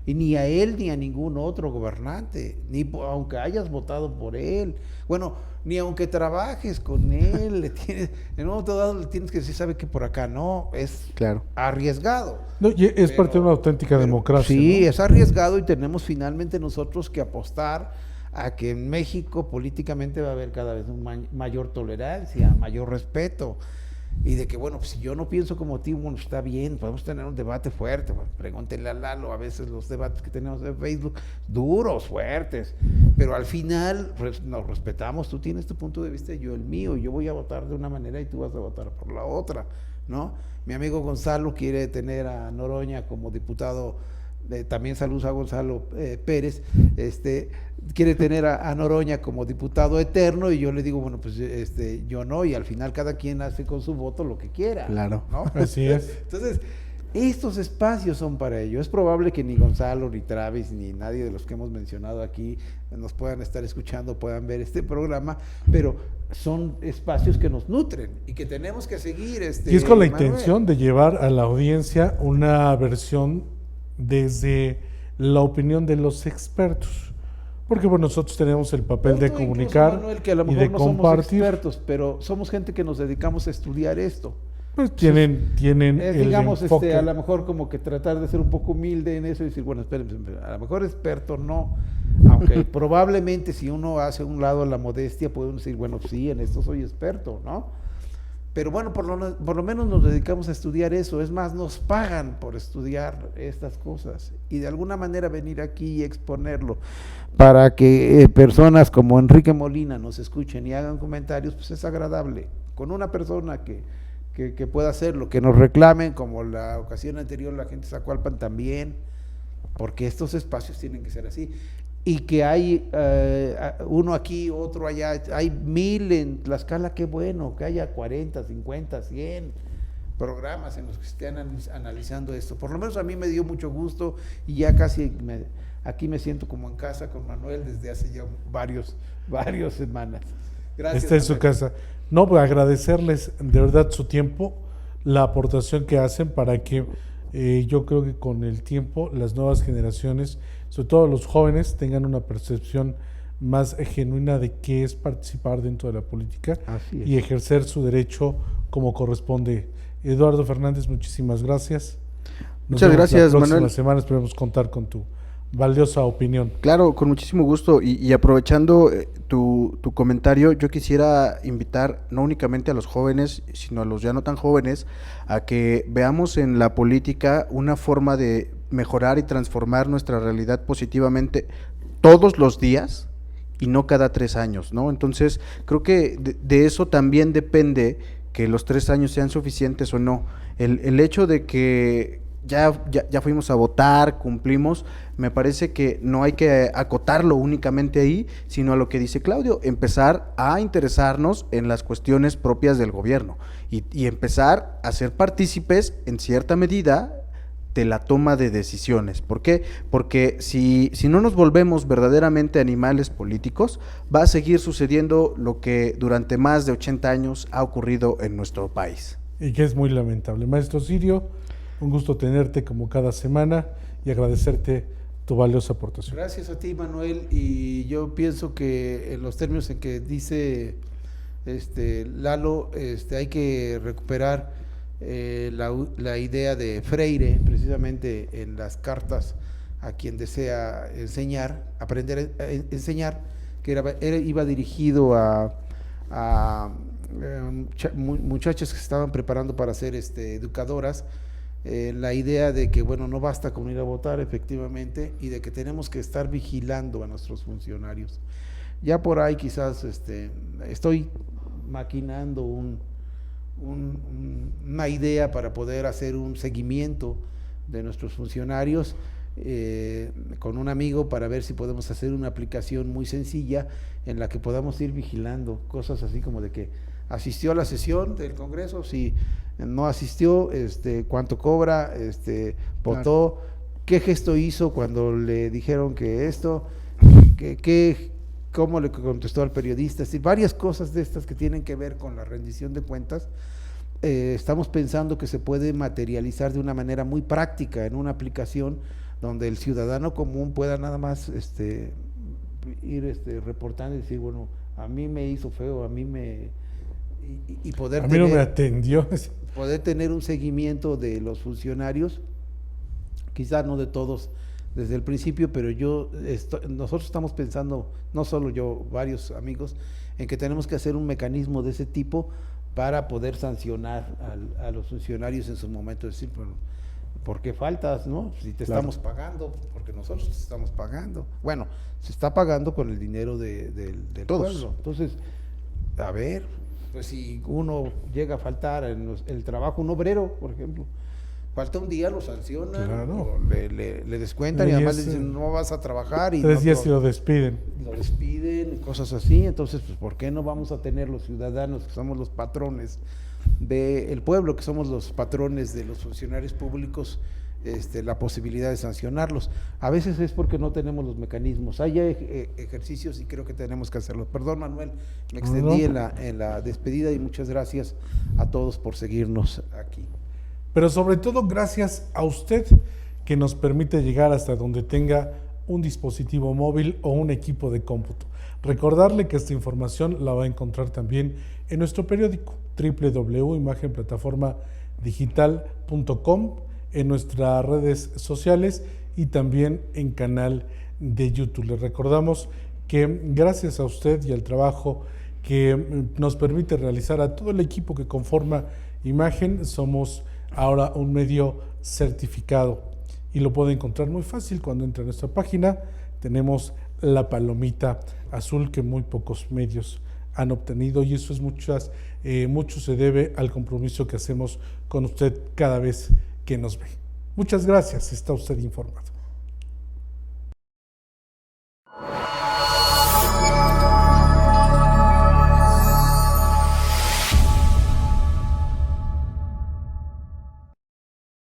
Y ni a él ni a ningún otro gobernante, aunque hayas votado por él, bueno, ni aunque trabajes con él, en un momento dado le tienes que decir, sabe que por acá no, es arriesgado. No, y es parte de una auténtica democracia. Sí, ¿no? es arriesgado y tenemos finalmente nosotros que apostar a que en México políticamente va a haber cada vez mayor tolerancia, mayor respeto. Y de que, bueno, pues si yo no pienso como ti, bueno, está bien, podemos tener un debate fuerte, bueno, pregúntenle a Lalo, a veces los debates que tenemos en Facebook, duros, fuertes, pero al final nos respetamos, tú tienes tu punto de vista y yo el mío, yo voy a votar de una manera y tú vas a votar por la otra, ¿no? Mi amigo Gonzalo quiere tener a Noroña como diputado, también saludos a Gonzalo Pérez, quiere tener a Noroña como diputado eterno y yo le digo, bueno, pues yo no, y al final cada quien hace con su voto lo que quiera. Claro. ¿No? Así es. Entonces, estos espacios son para ello. Es probable que ni Gonzalo, ni Travis, ni nadie de los que hemos mencionado aquí nos puedan estar escuchando, puedan ver este programa, pero son espacios que nos nutren y que tenemos que seguir. Y es con la intención de llevar a la audiencia una versión desde la opinión de los expertos, porque bueno, nosotros tenemos el papel de comunicar, incluso, Manuel, que a lo y mejor de no compartir. somos expertos, pero somos gente que nos dedicamos a estudiar esto. Pues tienen el digamos, enfoque. a lo mejor como que tratar de ser un poco humilde en eso y decir, bueno, espérenme, a lo mejor experto no, aunque probablemente si uno hace a un lado la modestia, puede uno decir, bueno, sí, en esto soy experto, ¿no? Pero bueno, por lo menos nos dedicamos a estudiar eso, es más, nos pagan por estudiar estas cosas y de alguna manera venir aquí y exponerlo para que personas como Enrique Molina nos escuchen y hagan comentarios, pues es agradable. Con una persona que pueda hacerlo, que nos reclamen, como la ocasión anterior la gente de Zacualpan también, porque estos espacios tienen que ser así. Y que hay uno aquí, otro allá, hay 1000 en Tlaxcala, qué bueno, que haya 40, 50, 100 programas en los que estén analizando esto. Por lo menos a mí me dio mucho gusto y ya casi aquí me siento como en casa con Manuel desde hace ya varias semanas. Gracias. Está en su casa. No, pues agradecerles de verdad su tiempo, la aportación que hacen para que yo creo que con el tiempo las nuevas generaciones, sobre todo los jóvenes, tengan una percepción más genuina de qué es participar dentro de la política y ejercer su derecho como corresponde. Eduardo Fernández, muchísimas gracias. Muchas gracias, la próxima Manuel. semana esperemos contar con tu valiosa opinión. Claro, con muchísimo gusto. Y aprovechando tu comentario, yo quisiera invitar no únicamente a los jóvenes, sino a los ya no tan jóvenes, a que veamos en la política una forma de mejorar y transformar nuestra realidad positivamente todos los días y no cada 3 años, ¿no? Entonces, creo que de eso también depende que los 3 años sean suficientes o no. El hecho de que ya fuimos a votar, cumplimos, me parece que no hay que acotarlo únicamente ahí, sino a lo que dice Claudio, empezar a interesarnos en las cuestiones propias del gobierno y empezar a ser partícipes en cierta medida de la toma de decisiones. ¿Por qué? Porque si no nos volvemos verdaderamente animales políticos, va a seguir sucediendo lo que durante más de 80 años ha ocurrido en nuestro país. Y que es muy lamentable. Maestro Sirio, un gusto tenerte como cada semana y agradecerte tu valiosa aportación. Gracias a ti, Manuel, y yo pienso que en los términos en que dice Lalo, hay que recuperar la idea de Freire, precisamente en las cartas a quien desea enseñar, aprender a enseñar, que iba dirigido a muchachas que se estaban preparando para ser educadoras, la idea de que, bueno, no basta con ir a votar, efectivamente, y de que tenemos que estar vigilando a nuestros funcionarios. Ya por ahí quizás estoy maquinando una idea para poder hacer un seguimiento de nuestros funcionarios con un amigo para ver si podemos hacer una aplicación muy sencilla en la que podamos ir vigilando cosas así como de que asistió a la sesión del Congreso, si no asistió, cuánto cobra, votó, qué gesto hizo cuando le dijeron que esto, cómo le contestó al periodista, varias cosas de estas que tienen que ver con la rendición de cuentas. Estamos pensando que se puede materializar de una manera muy práctica en una aplicación donde el ciudadano común pueda nada más ir reportando y decir, bueno, a mí me hizo feo, a mí me... y poder a mí no me atendió. Poder tener un seguimiento de los funcionarios, quizás no de todos desde el principio, pero nosotros estamos pensando, no solo yo, varios amigos, en que tenemos que hacer un mecanismo de ese tipo para poder sancionar a los funcionarios en su momento, decir, bueno, ¿por qué faltas, no? Si te estamos pagando, porque nosotros te estamos pagando. Bueno, se está pagando con el dinero del pueblo. Entonces, a ver, pues si uno llega a faltar en el trabajo, un obrero, por ejemplo, falta un día, lo sancionan, claro, le descuentan y además le dicen, no vas a trabajar. Y 3 días y lo despiden. Lo despiden, cosas así. Entonces, pues, ¿por qué no vamos a tener los ciudadanos, que somos los patrones del pueblo, que somos los patrones de los funcionarios públicos, la posibilidad de sancionarlos? A veces es porque no tenemos los mecanismos. Hay ejercicios y creo que tenemos que hacerlos. Perdón, Manuel, me extendí en la despedida y muchas gracias a todos por seguirnos aquí. Pero sobre todo gracias a usted que nos permite llegar hasta donde tenga un dispositivo móvil o un equipo de cómputo. Recordarle que esta información la va a encontrar también en nuestro periódico www.imagenplataformadigital.com, en nuestras redes sociales y también en canal de YouTube. Les recordamos que gracias a usted y al trabajo que nos permite realizar a todo el equipo que conforma Imagen, somos ahora un medio certificado y lo puede encontrar muy fácil cuando entra a nuestra página. Tenemos la palomita azul que muy pocos medios han obtenido y eso es mucho se debe al compromiso que hacemos con usted cada vez que nos ve. Muchas gracias, está usted informado.